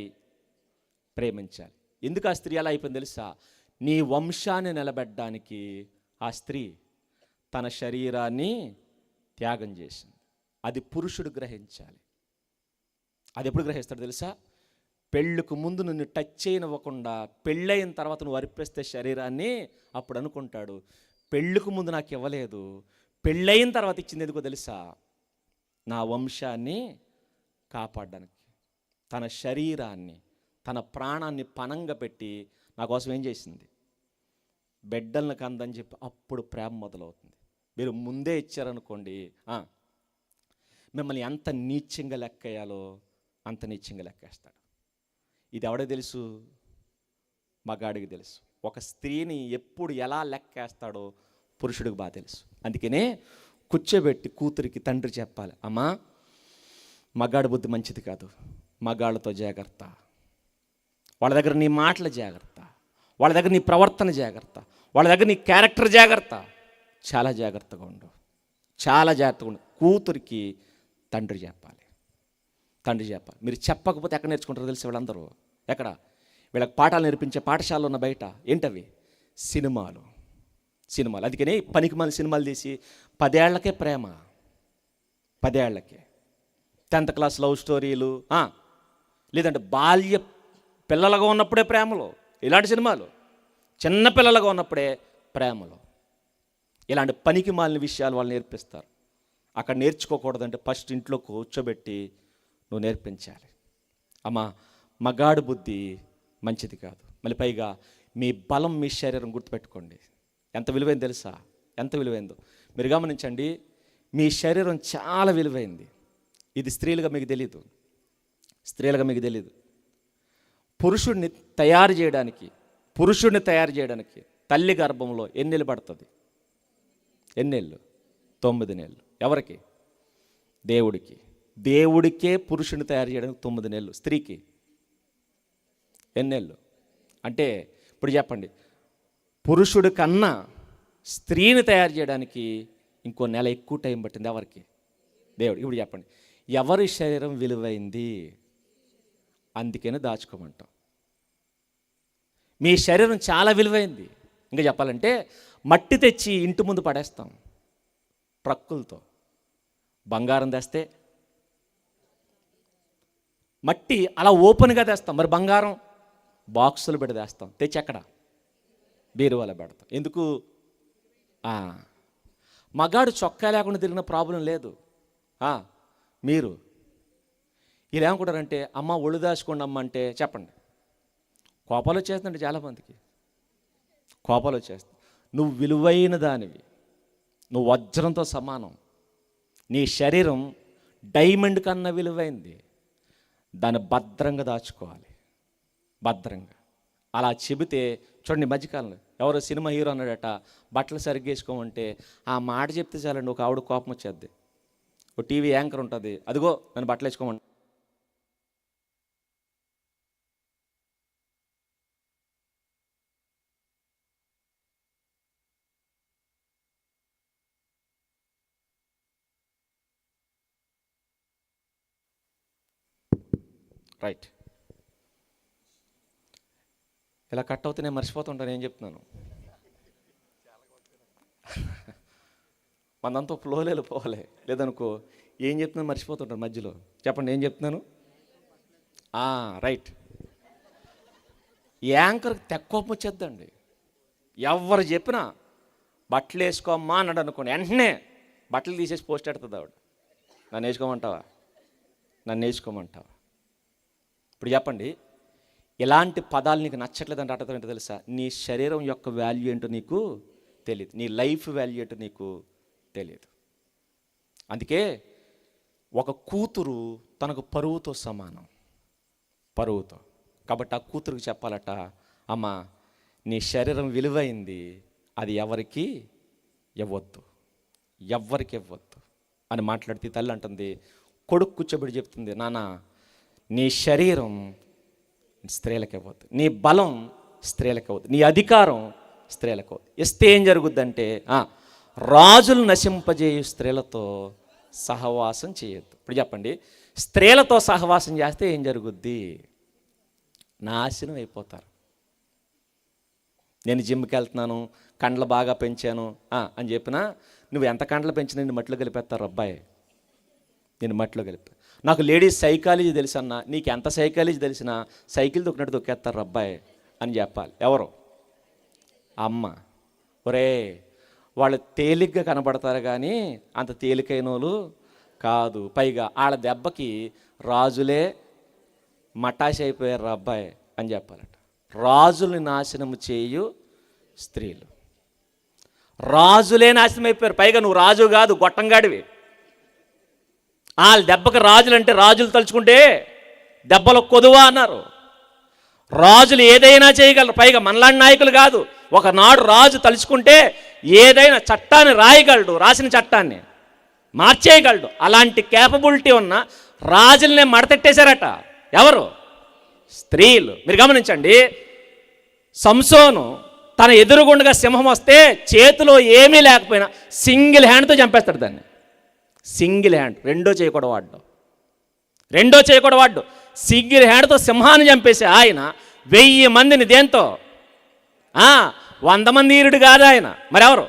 ప్రేమించాలి. ఎందుకు ఆ స్త్రీ అలా అయిపోయింది తెలుసా? నీ వంశాన్ని నిలబెట్టడానికి ఆ స్త్రీ తన శరీరాన్ని త్యాగం చేసింది. అది పురుషుడు గ్రహించాలి. అది ఎప్పుడు గ్రహిస్తాడు తెలుసా? పెళ్ళికి ముందు నిన్ను టచ్ చేయనివ్వకుండా పెళ్ళైన తర్వాత నువ్వు అర్పిస్తే శరీరాన్ని, అప్పుడు అనుకుంటాడు పెళ్ళికి ముందు నాకు ఇవ్వలేదు, పెళ్ళైన తర్వాత ఇచ్చింది. ఎందుకో తెలుసా? నా వంశాన్ని కాపాడడానికి. తన శరీరాన్ని, తన ప్రాణాన్ని పణంగా పెట్టి నా కోసం ఏం చేసింది? బిడ్డలను కందని చెప్పి అప్పుడు ప్రేమ మొదలవుతుంది. మీరు ముందే ఇచ్చారనుకోండి, మిమ్మల్ని ఎంత నీచంగా లెక్కేయాలో అంత నీచంగా లెక్కేస్తాడు. ఇది ఎవడో తెలుసు? మగాడికి తెలుసు. ఒక స్త్రీని ఎప్పుడు ఎలా లెక్కేస్తాడో పురుషుడికి బాగా తెలుసు. అందుకనే కూర్చోబెట్టి కూతురికి తండ్రి చెప్పాలి, అమ్మా మగాడి బుద్ధి మంచిది కాదు, మగాళ్ళతో జాగ్రత్త, వాళ్ళ దగ్గర నీ మాటల జాగ్రత్త, వాళ్ళ దగ్గర నీ ప్రవర్తన జాగ్రత్త, వాళ్ళ దగ్గర నీ క్యారెక్టర్ జాగ్రత్త, చాలా జాగ్రత్తగా ఉండు, చాలా జాగ్రత్తగా ఉండు. కూతురికి తండ్రి చెప్పాలి, తండ్రి చెప్పాలి. మీరు చెప్పకపోతే ఎక్కడ నేర్చుకుంటారో తెలిసి వీళ్ళందరూ ఎక్కడ? వీళ్ళకి పాఠాలు నేర్పించే పాఠశాలలో ఉన్న బయట ఏంటవి? సినిమాలు. అందుకని పనికి మళ్ళీ సినిమాలు తీసి 10 ఏళ్లకే ప్రేమ, 10 ఏళ్లకే 10th క్లాస్ లవ్ స్టోరీలు, లేదంటే బాల్య పిల్లలుగా ఉన్నప్పుడే ప్రేమలు, ఇలాంటి సినిమాలు. చిన్న పిల్లలుగా ఉన్నప్పుడే ప్రేమలు. ఇలాంటి పనికి మాలిన విషయాలు వాళ్ళు నేర్పిస్తారు. అక్కడ నేర్చుకోకూడదంటే ఫస్ట్ ఇంట్లో కూర్చోబెట్టి నువ్వు నేర్పించాలి. అమ్మా మగాడు బుద్ధి మంచిది కాదు. మళ్ళీ పైగా మీ బలం, మీ శరీరం గుర్తుపెట్టుకోండి. ఎంత విలువైంది తెలుసా? ఎంత విలువైందో మీరు గమనించండి. మీ శరీరం చాలా విలువైంది. ఇది స్త్రీలుగా మీకు తెలీదు, స్త్రీలుగా మీకు తెలీదు. పురుషుడిని తయారు చేయడానికి తల్లి గర్భంలో ఎన్నేళ్ళు పడుతుంది? ఎన్నేళ్ళు? 9 నెలలు. ఎవరికి? దేవుడికే పురుషుని తయారు చేయడానికి 9 నెలలు. స్త్రీకి ఎన్నేళ్ళు? అంటే ఇప్పుడు చెప్పండి, పురుషుడి కన్నా స్త్రీని తయారు చేయడానికి ఇంకో నెల ఎక్కువ టైం పట్టింది. ఎవరికి? దేవుడు. ఇప్పుడు చెప్పండి, ఎవరి శరీరం విలువైంది? అందుకనే దాచుకోమంటాం. మీ శరీరం చాలా విలువైంది. ఇంకా చెప్పాలంటే మట్టి తెచ్చి ఇంటి ముందు పడేస్తాం ట్రక్కులతో. బంగారం తెస్తే మట్టి అలా ఓపెన్గా తెస్తాం. మరి బంగారం బాక్సులు పెట్టి తెస్తాం. తెచ్చి ఎక్కడ? బీరువాలో పెడతాం. ఎందుకు? మగాడు చొక్కా లేకుండా తిరిగిన ప్రాబ్లం లేదు. మీరు ఇలా ఏమనుకుంటారంటే, అమ్మ ఒళ్ళు దాచుకోండి అమ్మ అంటే, చెప్పండి, కోపాలు వచ్చేస్తుందండి చాలామందికి. కోపాలు వచ్చేస్తాయి. నువ్వు విలువైన దానివి, నువ్వు వజ్రంతో సమానం. నీ శరీరం డైమండ్ కన్నా విలువైంది. దాన్ని భద్రంగా దాచుకోవాలి, భద్రంగా. అలా చెబితే చూడండి, మధ్యకాలంలో ఎవరో సినిమా హీరో అన్నాడట, బట్టలు సరిగ్గా వేసుకోమంటే ఆ మాట చెప్తే చాలండి ఒక ఆవిడ కోపం వచ్చేద్ది. ఒక టీవీ యాంకర్ ఉంటుంది, అదిగో నన్ను బట్టలు వేసుకోమంటే రైట్. ఇలా కట్ అవుతే నేను మర్చిపోతుంటాను ఏం చెప్తున్నాను. మనంతా ఫ్లోలో వెళ్ళిపోవాలి, లేదనుకో ఏం చెప్తున్నాను మర్చిపోతుంటాను మధ్యలో. చెప్పండి ఏం చెప్తున్నాను. రైట్. యాంకర్కి తెక్కోపం వచ్చేద్దండి. ఎవరు చెప్పినా బట్టలు వేసుకోమ్మా అన్నాడు అనుకోండి, వెంటనే బట్టలు తీసేసి పోస్ట్ పెడుతుంది ఆవిడ. నన్ను వేసుకోమంటావా, నన్ను వేసుకోమంటావా? ఇప్పుడు చెప్పండి, ఇలాంటి పదాలు నీకు నచ్చట్లేదంటే అర్థం ఏంటో తెలుసా? నీ శరీరం యొక్క వాల్యూ ఏంటో నీకు తెలియదు, నీ లైఫ్ వాల్యూ ఏంటో నీకు తెలియదు. అందుకే ఒక కూతురు తనకు పరువుతో సమానం, పరువుతో. కాబట్టి ఆ కూతురుకి చెప్పాలట, అమ్మ నీ శరీరం విలువైంది, అది ఎవరికి ఇవ్వద్దు, ఎవ్వరికి ఇవ్వద్దు అని మాట్లాడితే తల్లి అంటుంది, కొడుకు కూర్చోబెట్టి చెప్తుంది, నాన్న నీ శరీరం స్త్రీలకు ఇవ్వద్దు, నీ బలం స్త్రీలకు ఇవ్వద్దు, నీ అధికారం స్త్రీలకు ఇవ్వద్దు. ఇస్తే ఏం జరుగుద్దంటే రాజులు నశింపజేయు స్త్రీలతో సహవాసం చేయొద్దు. ఇప్పుడు చెప్పండి, స్త్రీలతో సహవాసం చేస్తే ఏం జరుగుద్ది? నాశనం అయిపోతారు. నేను జిమ్కి వెళ్తున్నాను, కండ్లు బాగా పెంచాను అని చెప్పినా, నువ్వు ఎంత కండ్లు పెంచినా నేను మట్టిలో కలిపేస్తారు అబ్బాయి, నేను మట్టిలో కలిపా. నాకు లేడీస్ సైకాలజీ తెలుసన్నా, నీకు ఎంత సైకాలజీ తెలిసినా సైకిల్ దొక్కినట్టు దొక్కేస్తారు అబ్బాయి అని చెప్పాలి. ఎవరు? అమ్మ. ఒరే వాళ్ళు తేలిగ్గా కనబడతారు కానీ అంత తేలికైన వాళ్ళు కాదు, పైగా వాళ్ళ దెబ్బకి రాజులే మటాషి అయిపోయారు అబ్బాయి అని చెప్పాలట. రాజుల్ని నాశనము చేయు స్త్రీలు, రాజులే నాశనం అయిపోయారు, పైగా నువ్వు రాజు కాదు గొట్టంగాడివి. వాళ్ళ దెబ్బకి రాజులు అంటే రాజులు తలుచుకుంటే దెబ్బలు కొదువా అన్నారు. రాజులు ఏదైనా చేయగలరు, పైగా మనలాంటి నాయకులు కాదు. ఒకనాడు రాజు తలుచుకుంటే ఏదైనా చట్టాన్ని రాయగలడు, రాసిన చట్టాన్ని మార్చేయగలడు. అలాంటి కేపబిలిటీ ఉన్న రాజులనే మడతెట్టేశారట. ఎవరు? స్త్రీలు. మీరు గమనించండి, సంసోను తన ఎదురుగుండగా సింహం వస్తే చేతిలో ఏమీ లేకపోయినా సింగిల్ హ్యాండ్తో చంపేస్తాడు దాన్ని. సింగిల్ హ్యాండ్, రెండో చేయకూడదు వాడు సింగిల్ హ్యాండ్తో సింహాన్ని చంపేసి ఆయన 1000 మందిని దేంతో 100 మంది వీరుడు కాదు ఆయన, మరెవరు?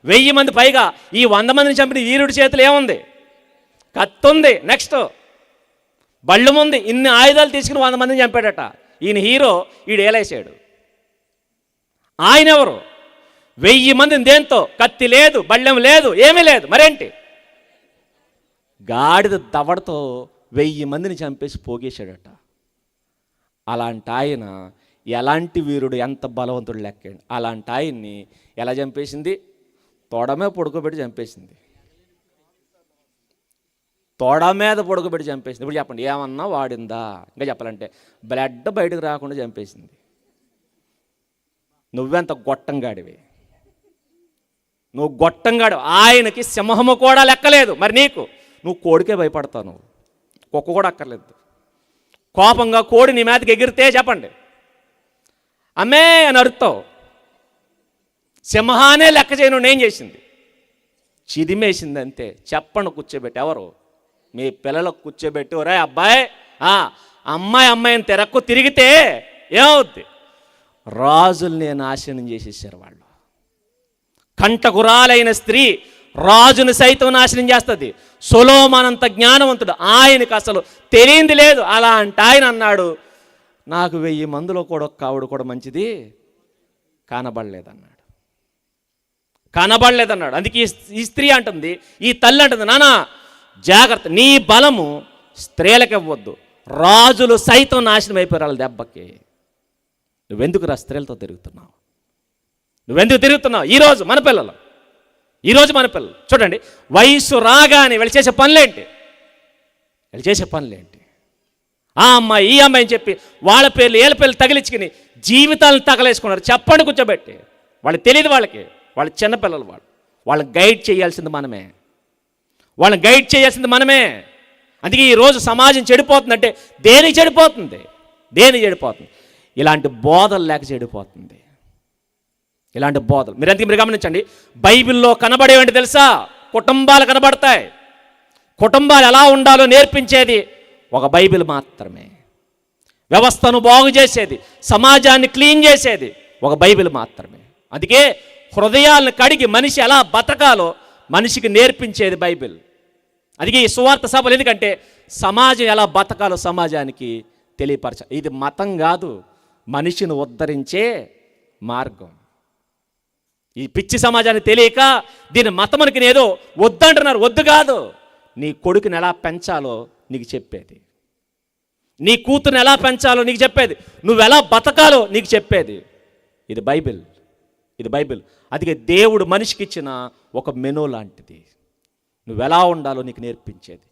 1000 మంది, పైగా ఈ 100 మందిని చంపిన వీరుడి చేతులు ఏముంది? కత్తుంది. నెక్స్ట్ బళ్ళు ఉంది. ఇన్ని ఆయుధాలు తీసుకుని 100 మందిని చంపాడట. ఈయన హీరో, ఈడు ఏలేసాడు. ఆయన ఎవరు? 1000 మందిని దేంతో? కత్తి లేదు, బళ్ళెం లేదు, ఏమీ లేదు, మరేంటి? గాడిద దవడతో 1000 మందిని చంపేసి పోగేశాడట. అలాంటి ఆయన ఎలాంటి వీరుడు, ఎంత బలవంతుడు లెక్కండి. అలాంటి ఆయన్ని ఎలా చంపేసింది? తొడ మీద పడుకోబెట్టి చంపేసింది. తొడ మీద పడుకోబెట్టి చంపేసింది. ఇప్పుడు చెప్పండి, ఏమన్నా వాడిందా? ఇంకా చెప్పాలంటే బ్లడ్ బయటకు రాకుండా చంపేసింది. నువ్వెంత గొట్టంగాడివి, నువ్వు గొట్టంగాడు. ఆయనకి సింహము కూడా లెక్కలేదు. మరి నువ్వు కోడికే భయపడతావు, నువ్వు కుక్క కూడా అక్కర్లేదు. కోపంగా కోడి నీ మీదకి ఎగిరితే చెప్పండి అమ్మే అని అరుస్తావు. సింహానే లెక్క చేయను నేను చేసింది, చిదిమేసింది అంతే. చెప్పండి కూర్చోబెట్టి, ఎవరు? మీ పిల్లలకు కూర్చోబెట్టి, ఒరే అబ్బాయి అమ్మాయిని తిరిగితే ఏమవుద్ది? రాజుల్ని నాశనం చేసేసారు వాళ్ళు. కంటకురాలైన స్త్రీ రాజును సైతం నాశనం చేస్తుంది. సొలొమోనంత జ్ఞానవంతుడు, ఆయనకు అసలు తెలియంది లేదు. అలాంటి ఆయన అన్నాడు, నాకు 1000 మందిలో కూడా ఒక్క ఆవిడ కూడా మంచిది కనబడలేదన్నాడు. అందుకే ఈ స్త్రీ అంటుంది, ఈ తల్లి అంటుంది, నానా జాగ్రత్త, నీ బలము స్త్రీలకు ఇవ్వద్దు, రాజులు సైతం నాశనం అయిపోయారు వాళ్ళ దెబ్బకి. నువ్వెందుకు స్త్రీలతో తిరుగుతున్నావు? ఈరోజు మన పిల్లలు చూడండి, వయసు రాగానే వీళ్ళు చేసే పనులేంటి? ఆ అమ్మాయి ఈ అమ్మాయి అని చెప్పి వాళ్ళ పేర్లు వీళ్ళ పేర్లు తగిలించుకుని జీవితాలను తగలేసుకున్నారు. చెప్పండి కూర్చోబెట్టి. వాళ్ళు తెలియదు, వాళ్ళు చిన్నపిల్లలు, వాళ్ళని గైడ్ చేయాల్సింది మనమే. అందుకే ఈరోజు సమాజం చెడిపోతుందంటే దేనికి చెడిపోతుంది? ఇలాంటి బోధలు లేక చెడిపోతుంది. ఇలాంటి బోధలు మీరు గమనించండి. బైబిల్లో కనబడేవంటి తెలుసా? కుటుంబాలు కనబడతాయి. కుటుంబాలు ఎలా ఉండాలో నేర్పించేది ఒక బైబిల్ మాత్రమే. వ్యవస్థను బాగు చేసేది, సమాజాన్ని క్లీన్ చేసేది ఒక బైబిల్ మాత్రమే. అందుకే హృదయాలను కడిగి మనిషి ఎలా బతకాలో మనిషికి నేర్పించేది బైబిల్. అందుకే ఈ సువార్త సభలు ఎందుకంటే సమాజం ఎలా బతకాలో సమాజానికి తెలియపరచాలి. ఇది మతం కాదు, మనిషిని ఉద్ధరించే మార్గం. ఈ పిచ్చి సమాజానికి తెలియక దీని మతమునికి ఏదో వద్దంటున్నారు. వద్దు కాదు, నీ కొడుకుని ఎలా పెంచాలో నీకు చెప్పేది, నీ కూతురుని ఎలా పెంచాలో నీకు చెప్పేది, నువ్వెలా బతకాలో నీకు చెప్పేది ఇది బైబిల్. ఇది బైబిల్. అందుకే దేవుడు మనిషికి ఇచ్చిన ఒక మెనూ లాంటిది. నువ్వెలా ఉండాలో నీకు నేర్పించేది,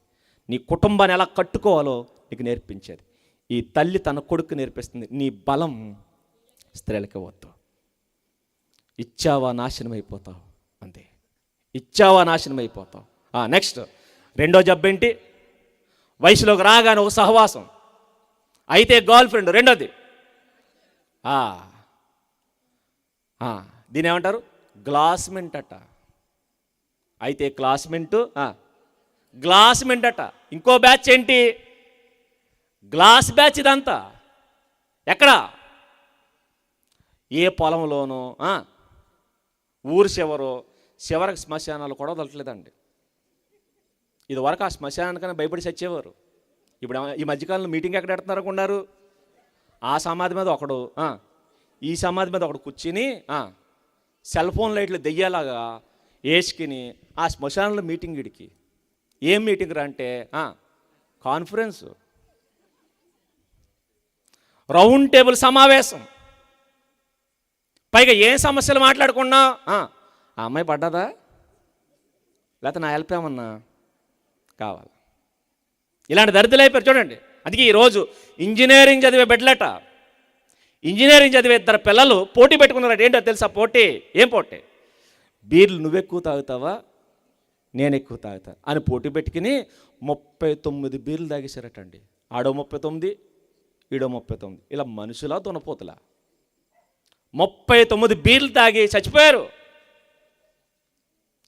నీ కుటుంబాన్ని ఎలా కట్టుకోవాలో నీకు నేర్పించేది. ఈ తల్లి తన కొడుకు నేర్పిస్తుంది, నీ బలం స్త్రీలకి వద్దు. ఇచ్చావా నాశనం అయిపోతావు, అంతే. ఇచ్చావా నాశనం అయిపోతావు. నెక్స్ట్ రెండో జబ్బేంటి? వయసులోకి రాగానే ఒక సహవాసం, అయితే గర్ల్ ఫ్రెండ్. రెండోది దీని ఏమంటారు? గ్లాస్మెంట్ అట. అయితే క్లాస్మెంటు, గ్లాస్మెంట్ అట. ఇంకో బ్యాచ్ ఏంటి? Glass batch. ఇదంతా ఎక్కడ? ఏ పొలంలోనో, ఊరు చివరికి శ్మశానాలు కూడా వదలట్లేదండి. ఇదివరకు ఆ శ్మశానానికన్నా భయపడి చచ్చేవారు. ఇప్పుడు ఈ మధ్యకాలంలో మీటింగ్ ఎక్కడ పెడుతున్నారు అనుకున్నారు? ఆ సమాధి మీద ఒకడు, ఈ సమాధి మీద ఒకడు కూర్చుని సెల్ ఫోన్ లైట్లు దెయ్యాలాగా వేసుకుని ఆ శ్మశానంలో మీటింగ్. ఇడికి ఏం మీటింగ్ రా అంటే కాన్ఫరెన్స్, రౌండ్ టేబుల్ సమావేశం. పైగా ఏం సమస్యలు మాట్లాడుకున్నా, ఆ అమ్మాయి పడ్డదా, లేకపోతే నా హెల్ప్ ఏమన్నా కావాలి. ఇలాంటి దరిద్రులు అయిపోయారు చూడండి. అందుకే ఈరోజు ఇంజనీరింగ్ చదివే బిడ్డలట, ఇంజనీరింగ్ చదివే ఇద్దరు పిల్లలు పోటీ పెట్టుకున్నారట. ఏంటో తెలుసా పోటీ? ఏం పోటీ? బీర్లు నువ్వెక్కువ తాగుతావా నేను ఎక్కువ తాగుతా అని పోటీ పెట్టుకుని 39 బీర్లు తాగేశారటండి. ఆడో 39, ఈడో 39. ఇలా మనుషులా దునపోతులా 39 బీర్లు తాగి చచ్చిపోయారు.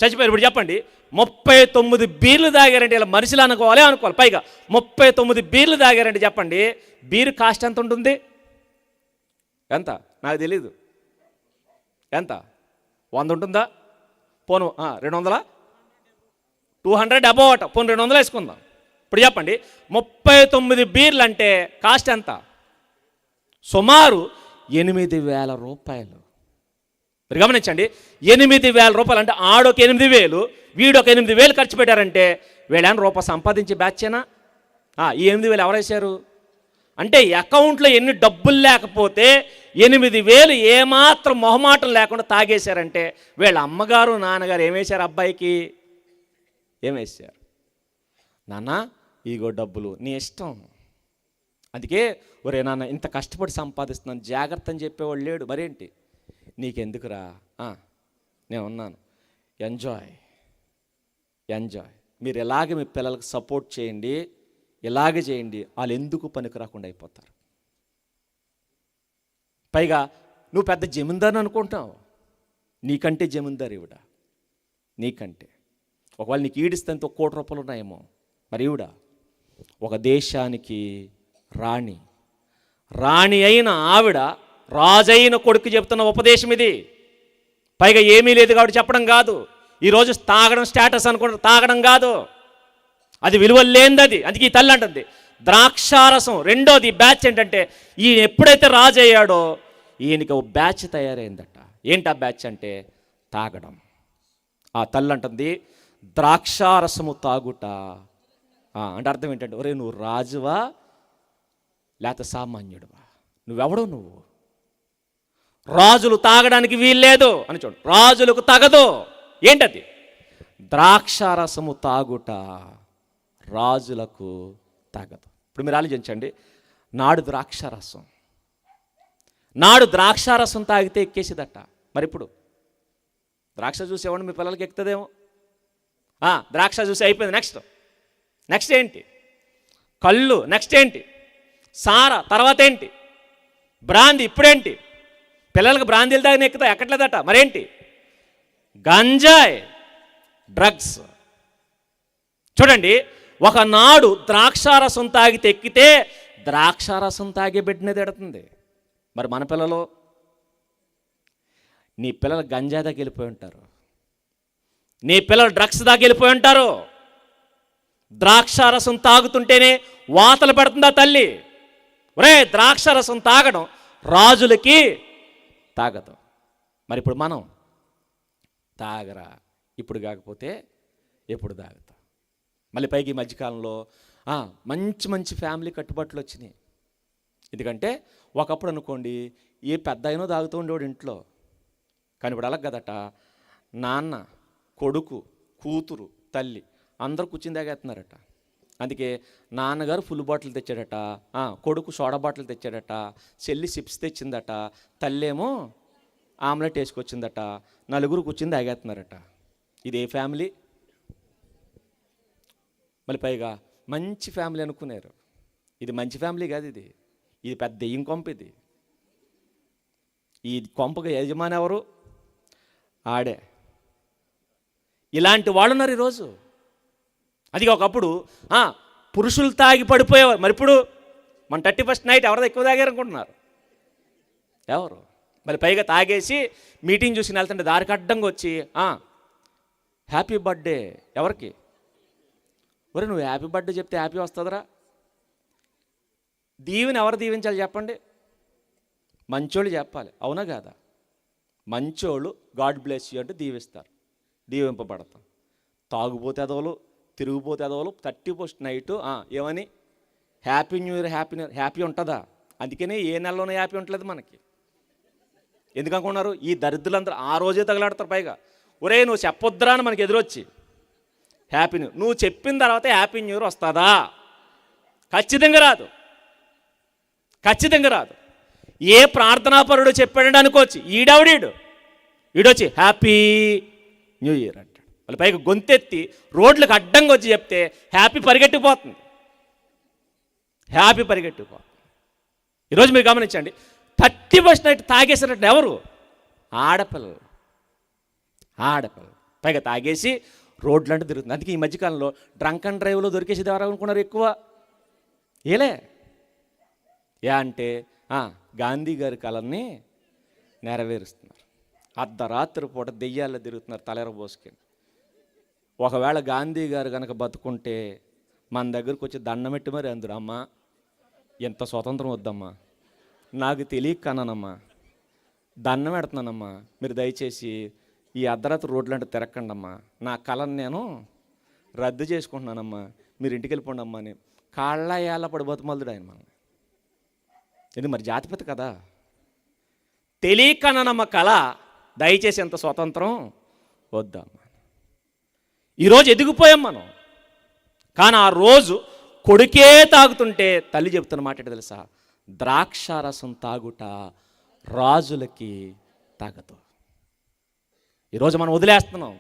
ఇప్పుడు చెప్పండి, 39 బీర్లు తాగారంటే ఇలా మనుషులు అనుకోవాలి. పైగా 39 బీర్లు తాగారంటే చెప్పండి, బీరు కాస్ట్ ఎంత ఉంటుంది? ఎంత నాకు తెలీదు. ఎంత? 100 ఉంటుందా? పోను 200, 200 అబోవ్ అట. పోను 200 వేసుకుందాం. ఇప్పుడు చెప్పండి, 39 బీర్లు అంటే కాస్ట్ ఎంత? సుమారు 8,000 రూపాయలు. మీరు గమనించండి, 8,000 రూపాయలు అంటే ఆడొక 8,000, వీడొక 8,000 ఖర్చు పెట్టారంటే వీళ్ళని రూపాయి సంపాదించి బ్యాచేనా? ఈ 8,000 ఎవరేశారు అంటే అకౌంట్లో ఎన్ని డబ్బులు లేకపోతే 8,000 ఏమాత్రం మొహమాటం లేకుండా తాగేశారంటే వీళ్ళ అమ్మగారు నాన్నగారు ఏమేశారు? అబ్బాయికి ఏమేశారు? నాన్న ఇగో డబ్బులు, నీ ఇష్టం. అందుకే ఒరే నాన్న ఇంత కష్టపడి సంపాదిస్తున్నాను జాగ్రత్త అని చెప్పేవాళ్ళు లేడు. మరేంటి నీకెందుకురా, నేను ఉన్నాను, ఎంజాయ్. మీరు ఎలాగే మీ పిల్లలకు సపోర్ట్ చేయండి, ఇలాగే చేయండి, వాళ్ళు ఎందుకు పనికి రాకుండా అయిపోతారు. పైగా నువ్వు పెద్ద జమీందారు అనుకుంటావు, నీకంటే జమీందారు ఈవిడ, నీకంటే. ఒకవేళ నీకు ఈడిస్తే 1 కోటి రూపాయలు ఉన్నాయేమో, మరి ఈవిడ ఒక దేశానికి రాణి అయిన ఆవిడ రాజైన కొడుకు చెప్తున్న ఉపదేశం ఇది. పైగా ఏమీ లేదు కాబట్టి చెప్పడం కాదు. ఈరోజు తాగడం స్టేటస్ అనుకుంటారు, తాగడం కాదు, అది విలువ లేనిది. అందుకే ఈ తల్లి అంటుంది ద్రాక్షారసం. రెండోది బ్యాచ్ ఏంటంటే ఈయన ఎప్పుడైతే రాజు అయ్యాడో ఈయనకి ఒక బ్యాచ్ తయారైందట. ఏంటి ఆ బ్యాచ్ అంటే తాగడం. ఆ తల్లి అంటుంది ద్రాక్షారసము తాగుట అంటే అర్థం ఏంటంటే, ఒరే నువ్వు రాజువా లేకపోతే సామాన్యుడువా? నువ్వెవడో నువ్వు? రాజులు తాగడానికి వీల్లేదు అని చూడు, రాజులకు తగదు. ఏంటది? ద్రాక్షారసము తాగుట రాజులకు తగదు. ఇప్పుడు మీరు ఆలోచించండి, నాడు ద్రాక్షారసం తాగితే ఎక్కేసేదట. మరి ఇప్పుడు ద్రాక్ష జ్యూస్ ఇవ్వండి, మీ పిల్లలకి ఎక్కుతుందేమో. ద్రాక్ష జ్యూస్ అయిపోయింది. నెక్స్ట్ ఏంటి? కళ్ళు. నెక్స్ట్ ఏంటి? సారా. తర్వాత ఏంటి? బ్రాందీ. ఇప్పుడేంటి? పిల్లలకు బ్రాందీలు తాగిన ఎక్కుతా ఎక్కట్లేదట. మరేంటి? గంజాయి, డ్రగ్స్. చూడండి, ఒకనాడు ద్రాక్షారసం తాగితే ఎక్కితే ద్రాక్షారసం తాగే బిడ్డనే తిడుతుంది. మరి మన పిల్లలు, నీ పిల్లలు గంజా దాకా వెళ్ళిపోయి ఉంటారు, నీ పిల్లలు డ్రగ్స్ దాకా వెళ్ళిపోయి ఉంటారు. ద్రాక్షారసం తాగుతుంటేనే వాతలు పెడుతుందా తల్లి? ఒరే, ద్రాక్షారసం తాగడం రాజులకి తాగదు. మరి ఇప్పుడు మనం తాగరా, ఇప్పుడు కాకపోతే ఎప్పుడు తాగుతాం? మళ్ళీ పైకి ఈ మధ్యకాలంలో మంచి మంచి ఫ్యామిలీ కట్టుబాట్లు వచ్చినాయి. ఎందుకంటే ఒకప్పుడు అనుకోండి ఏ పెద్ద అయినో తాగుతూ ఉండేవాడు ఇంట్లో, కానీ ఇప్పుడు అలాగ కదట. నాన్న, కొడుకు, కూతురు, తల్లి అందరూ కూర్చుని తాగేస్తున్నారట. అందుకే నాన్నగారు ఫుల్ బాటిల్ తెచ్చాడట, కొడుకు సోడా బాటిల్ తెచ్చాడట, చెల్లి చిప్స్ తెచ్చిందట, తల్లేమో ఆమ్లెట్ వేసుకొచ్చిందట, నలుగురు కూర్చుని తాగేస్తున్నారట. ఇది ఏ ఫ్యామిలీ? మళ్ళీ పైగా మంచి ఫ్యామిలీ అనుకున్నారు. ఇది మంచి ఫ్యామిలీ కాదు, ఇది పెద్ద దెయ్యం కొంప. ఈ కొంపగా యజమాని ఎవరు? ఆడే. ఇలాంటి వాళ్ళు ఉన్నారు ఈరోజు. అది ఒకప్పుడు పురుషులు తాగి పడిపోయేవారు. మరి ఇప్పుడు మన 31st నైట్ ఎవరిదో ఎక్కువ తాగారు అనుకుంటున్నారు? ఎవరు? మరి పైగా తాగేసి మీటింగ్ చూసి వెళ్తుంటే దారికి అడ్డంగా వచ్చి హ్యాపీ బర్త్డే. ఎవరికి? ఒరే, నువ్వు హ్యాపీ బర్త్డే చెప్తే హ్యాపీ వస్తుందిరా? దీవెని ఎవరు దీవించాలి చెప్పండి? మంచోళ్ళు చెప్పాలి, అవునా కాదా? మంచోళ్ళు గాడ్ బ్లెస్ యూ అంటే దీవిస్తారు, దీవింపబడతాం. తాగుపోతే ఎదవలు, తిరిగిపోతే ఎదవలు 31st నైటు ఏమని happy new year, happy new year. Happy ఉంటుందా? అందుకనే ఏ నెలలోనే హ్యాపీ ఉండలేదు మనకి. ఎందుకు అనుకున్నారు? ఈ దరిద్రులందరూ ఆ రోజే తగలాడతారు. పైగా ఒరే, నువ్వు చెప్పొద్దురా అని మనకి ఎదురొచ్చి హ్యాపీ న్యూ, నువ్వు చెప్పిన తర్వాత హ్యాపీ న్యూ ఇయర్ వస్తుందా? ఖచ్చితంగా రాదు, ఖచ్చితంగా రాదు. ఏ ప్రార్థనాపరుడు చెప్పాడంటే అనుకోవచ్చు, ఈడొచ్చి హ్యాపీ న్యూ ఇయర్ అంటాడు. వాళ్ళ పైగా గొంతెత్తి రోడ్లకు అడ్డంగా వచ్చి చెప్తే హ్యాపీ పరిగెట్టిపోతుంది, హ్యాపీ పరిగెట్టిపోతుంది. ఈరోజు మీరు గమనించండి, 31st నైట్ తాగేసినట్టు ఎవరు? ఆడపిల్లలు. పైగా తాగేసి రోడ్లు అంటే తిరుగుతుంది. అందుకే ఈ మధ్యకాలంలో డ్రంక్ అండ్ డ్రైవ్లో దొరికేసేది ఎవరు అనుకున్నారు ఎక్కువ? ఏలే అంటే గాంధీ గారి కళని నెరవేరుస్తున్నారు. అర్ధరాత్రి పూట దెయ్యాల్లో తిరుగుతున్నారు తలెర పోసుకొని. ఒకవేళ గాంధీ గారు కనుక బతుకుంటే మన దగ్గరకు వచ్చి దండం పెట్టి మరి అందరు, అమ్మా ఎంత స్వతంత్రం వద్దమ్మా, నాకు తెలియక కన్నానమ్మా, దండం పెడుతున్నానమ్మా, మీరు దయచేసి ఈ అర్ధరాత్రి రోడ్లు అంటే తిరక్కండి అమ్మా, నా కళను నేను రద్దు చేసుకుంటున్నానమ్మా, మీరు ఇంటికి వెళ్ళిపోండి అమ్మా అని కాళ్ళ ఏళ్ళ పడి బతుమల్దుడు ఆయన. మనం ఇది మరి జాతిపిత కదా. తెలియకనమ్మ కళ, దయచేసి ఎంత స్వతంత్రం వద్దమ్మా. ఈరోజు ఎదిగిపోయాం మనం. కానీ ఆ రోజు కొడుకే తాగుతుంటే తల్లి చెబుతున్న మాట ఏంటో తెలుసా? ద్రాక్షారసం తాగుట రాజులకి తాగదు. ఈరోజు మనం వదిలేస్తున్నాం.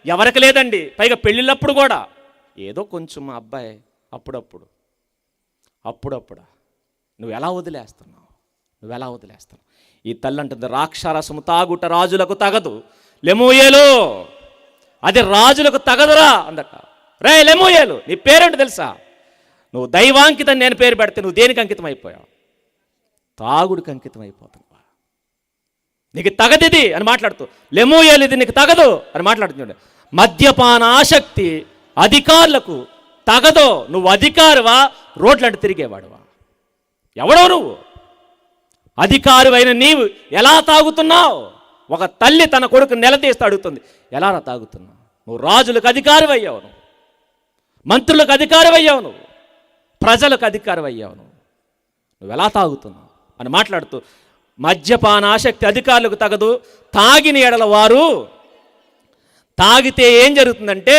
ఎవరికి లేదండి. పైగా పెళ్ళిళ్ళప్పుడు కూడా ఏదో కొంచెం మా అబ్బాయి అప్పుడప్పుడు నువ్వు ఎలా వదిలేస్తున్నావు? ఈ తల్లి అంటుంది, ద్రాక్షారసము తాగుట రాజులకు తగదు. లెమూయేలు, అది రాజులకు తగదురా అందట. రే లెమూయేలు, నీ పేరేంటి తెలుసా? నువ్వు దైవాంకితం నేను పేరు పెడితే నువ్వు దేనికి అంకితం అయిపోయావు? తాగుడికి అంకితం అయిపోతున్నావా? నీకు తగదిది అని మాట్లాడుతూ, లెమూయేలు ఇది నీకు తగదు అని మాట్లాడుతుంది. మద్యపాన ఆసక్తి అధికారులకు తగదో. నువ్వు అధికారివా? రోడ్లంటే తిరిగేవాడువా? ఎవడో నువ్వు? అధికారివైన నీవు ఎలా తాగుతున్నావు? ఒక తల్లి తన కొడుకు నిలదీస్తూ అడుగుతుంది, ఎలా తాగుతున్నావు? నువ్వు రాజులకు అధికారి అయ్యావు, నువ్వు మంత్రులకు అధికారి అయ్యావు, నువ్వు ప్రజలకు అధికారి అయ్యావు, నువ్వు ఎలా తాగుతున్నావు అని మాట్లాడుతూ, మద్యపాన ఆసక్తి అధికారులకు తగదు. తాగిన ఎడల వారు, తాగితే ఏం జరుగుతుందంటే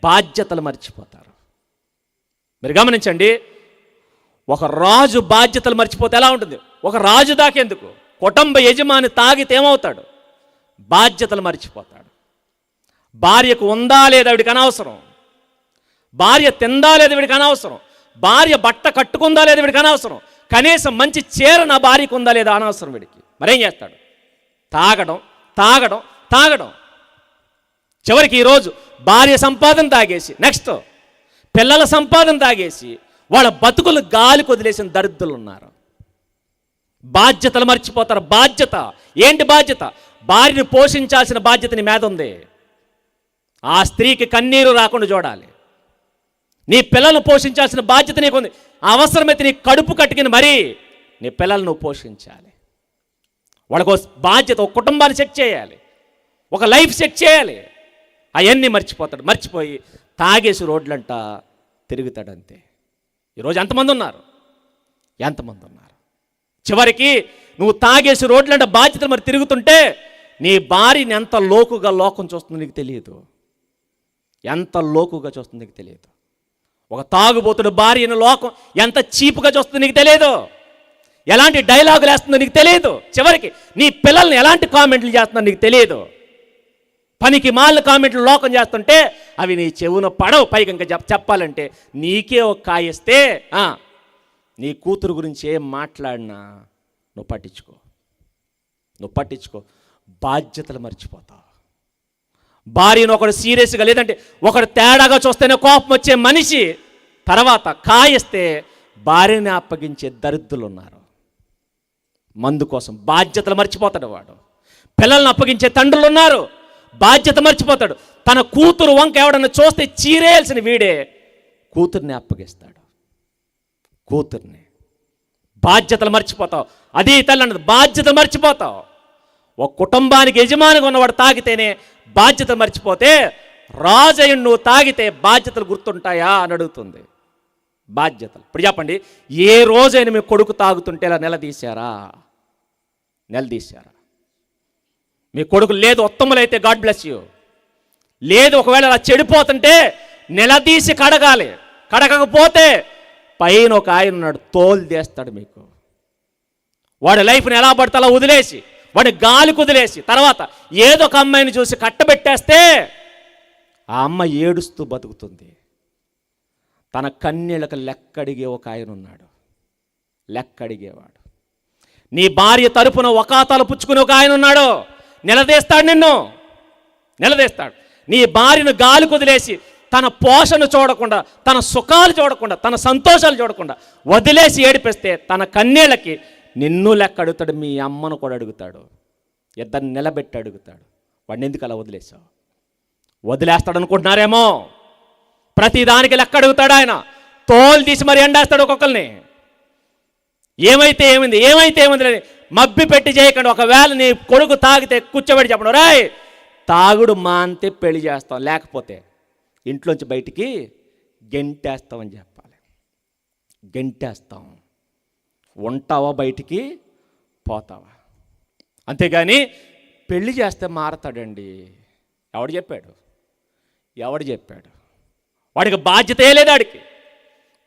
బాధ్యతలు మర్చిపోతారు. మీరు గమనించండి, ఒక రాజు బాధ్యతలు మర్చిపోతే ఎలా ఉంటుంది? ఒక రాజు దాకెందుకు, కుటుంబ యజమాని తాగితే ఏమవుతాడు? బాధ్యతలు మర్చిపోతాడు. భార్యకు ఉందా లేదా వీడికి అనవసరం, భార్య తిందా లేదా వీడికి అనవసరం, భార్య బట్ట కట్టుకుందా లేదా వీడికి అనవసరం, కనీసం మంచి చీర నా భార్యకు ఉందా లేదా అనవసరం వీడికి. మరేం చేస్తాడు? తాగడం. చివరికి ఈరోజు భార్య సంపాదన తాగేసి, నెక్స్ట్ పిల్లల సంపాదన తాగేసి, వాళ్ళ బతుకులు గాలికి వదిలేసిన దరిద్రులు ఉన్నారు. బాధ్యతలు మర్చిపోతారు. బాధ్యత ఏంటి? బాధ్యత భార్యను పోషించాల్సిన బాధ్యత నీ మీద ఉంది. ఆ స్త్రీకి కన్నీరు రాకుండా చూడాలి. నీ పిల్లలను పోషించాల్సిన బాధ్యత నీకుంది. అవసరమైతే నీ కడుపు కట్టుకుని మరీ నీ పిల్లలను పోషించాలి. వాళ్ళకు బాధ్యత, ఒక కుటుంబాన్ని సెట్ చేయాలి, ఒక లైఫ్ సెట్ చేయాలి. అవన్నీ మర్చిపోతాడు. మర్చిపోయి తాగేసి రోడ్లంట తిరుగుతాడంతే. ఈరోజు ఎంతమంది ఉన్నారు? ఎంతమంది ఉన్నారు? చివరికి నువ్వు తాగేసి రోడ్లంట బాధ్యతలు మరి తిరుగుతుంటే నీ భార్యని ఎంత లోకుగా లోకం చూస్తుందో నీకు తెలియదు. ఎంత లోకుగా చూస్తుందో నీకు తెలియదు. ఒక తాగుబోతుడు భార్యను లోకం ఎంత చీపుగా చూస్తుందో నీకు తెలియదు. ఎలాంటి డైలాగులు వేస్తుందో నీకు తెలియదు. చివరికి నీ పిల్లల్ని ఎలాంటి కామెంట్లు చేస్తుందో నీకు తెలియదు. పనికి మాలిన కామెంట్లు లోకం చేస్తుంటే అవి నీ చెవున పడవు. పైకి ఇంకా చెప్పాలంటే నీకే ఒక కాయిస్తే నీ కూతురు గురించి ఏం మాట్లాడినా నువ్వు పట్టించుకో. బాధ్యతలు మర్చిపోతావు. భార్యను ఒకడు సీరియస్గా, లేదంటే ఒకడు తేడాగా చూస్తేనే కోపం వచ్చే మనిషి తర్వాత కాయిస్తే భార్యని అప్పగించే దరిద్రులు ఉన్నారు. మందు కోసం బాధ్యతలు మర్చిపోతాడు వాడు. పిల్లల్ని అప్పగించే తండ్రులు ఉన్నారు. బాధ్యత మర్చిపోతాడు. తన కూతురు వంక ఎవడన్నా చూస్తే చీరేయాల్సిన వీడే కూతుర్ని అప్పగిస్తాడు. కూతుర్ని. బాధ్యతలు మర్చిపోతావు. అది తల్లి అన్నది, బాధ్యతలు మర్చిపోతావు. ఒక కుటుంబానికి యజమానిగా ఉన్నవాడు తాగితేనే బాధ్యతలు మర్చిపోతే, రాజయ్య నువ్వు తాగితే బాధ్యతలు గుర్తుంటాయా అని అడుగుతుంది. బాధ్యతలు ఇప్పుడు చెప్పండి, ఏ రోజైనా మీ కొడుకు తాగుతుంటే ఇలా నిలదీశారా? మీ కొడుకు లేదు ఉత్తములైతే గాడ్ బ్లెస్ యూ, లేదు ఒకవేళ అలా చెడిపోతుంటే నిలదీసి కడగాలి. కడగకపోతే పైన ఒక ఆయన ఉన్నాడు, తోలు తీస్తాడు మీకు. వాడి లైఫ్ని ఎలా పడితే అలా వదిలేసి, వాడి గాలికి వదిలేసి, తర్వాత ఏదో ఒక అమ్మాయిని చూసి కట్టబెట్టేస్తే ఆ అమ్మ ఏడుస్తూ బతుకుతుంది. తన కన్నీళ్ళకు లెక్కడిగే ఒక ఆయన ఉన్నాడు, లెక్కడిగేవాడు. నీ భార్య తరపున వకాతాలు పుచ్చుకుని ఒక ఆయన ఉన్నాడు, నిలదీస్తాడు. నిలదీస్తాడు. నీ భార్యను గాలికి వదిలేసి తన పోషణ చూడకుండా, తన సుఖాలు చూడకుండా, తన సంతోషాలు చూడకుండా వదిలేసి ఏడిపిస్తే తన కన్నీళ్ళకి నిన్ను లెక్క అడుగుతాడు, మీ అమ్మను కూడా అడుగుతాడు. ఇద్దరిని నిలబెట్టి అడుగుతాడు. వాడిని ఎందుకు అలా వదిలేసావు? వదిలేస్తాడు అనుకుంటున్నారేమో. ప్రతిదానికి లెక్క అడుగుతాడు ఆయన. తోలు తీసి మరి ఎండేస్తాడు ఒక్కొక్కరిని. ఏమైతే ఏమైంది మబ్బి పెట్టి చేయకండి. ఒకవేళ నీ కొడుకు తాగితే కూర్చోబెట్టి చెప్పడం, రాయ్ తాగుడు మాంతే పెళ్లి చేస్తాం, లేకపోతే ఇంట్లోంచి బయటికి గెంటేస్తామని చెప్పాలి. గెంటేస్తాం. ఉంటావా బయటికి పోతావా? అంతేగాని పెళ్లి చేస్తే మారతాడండి. ఎవడు చెప్పాడు? వాడికి బాధ్యతే లేదు. వాడికి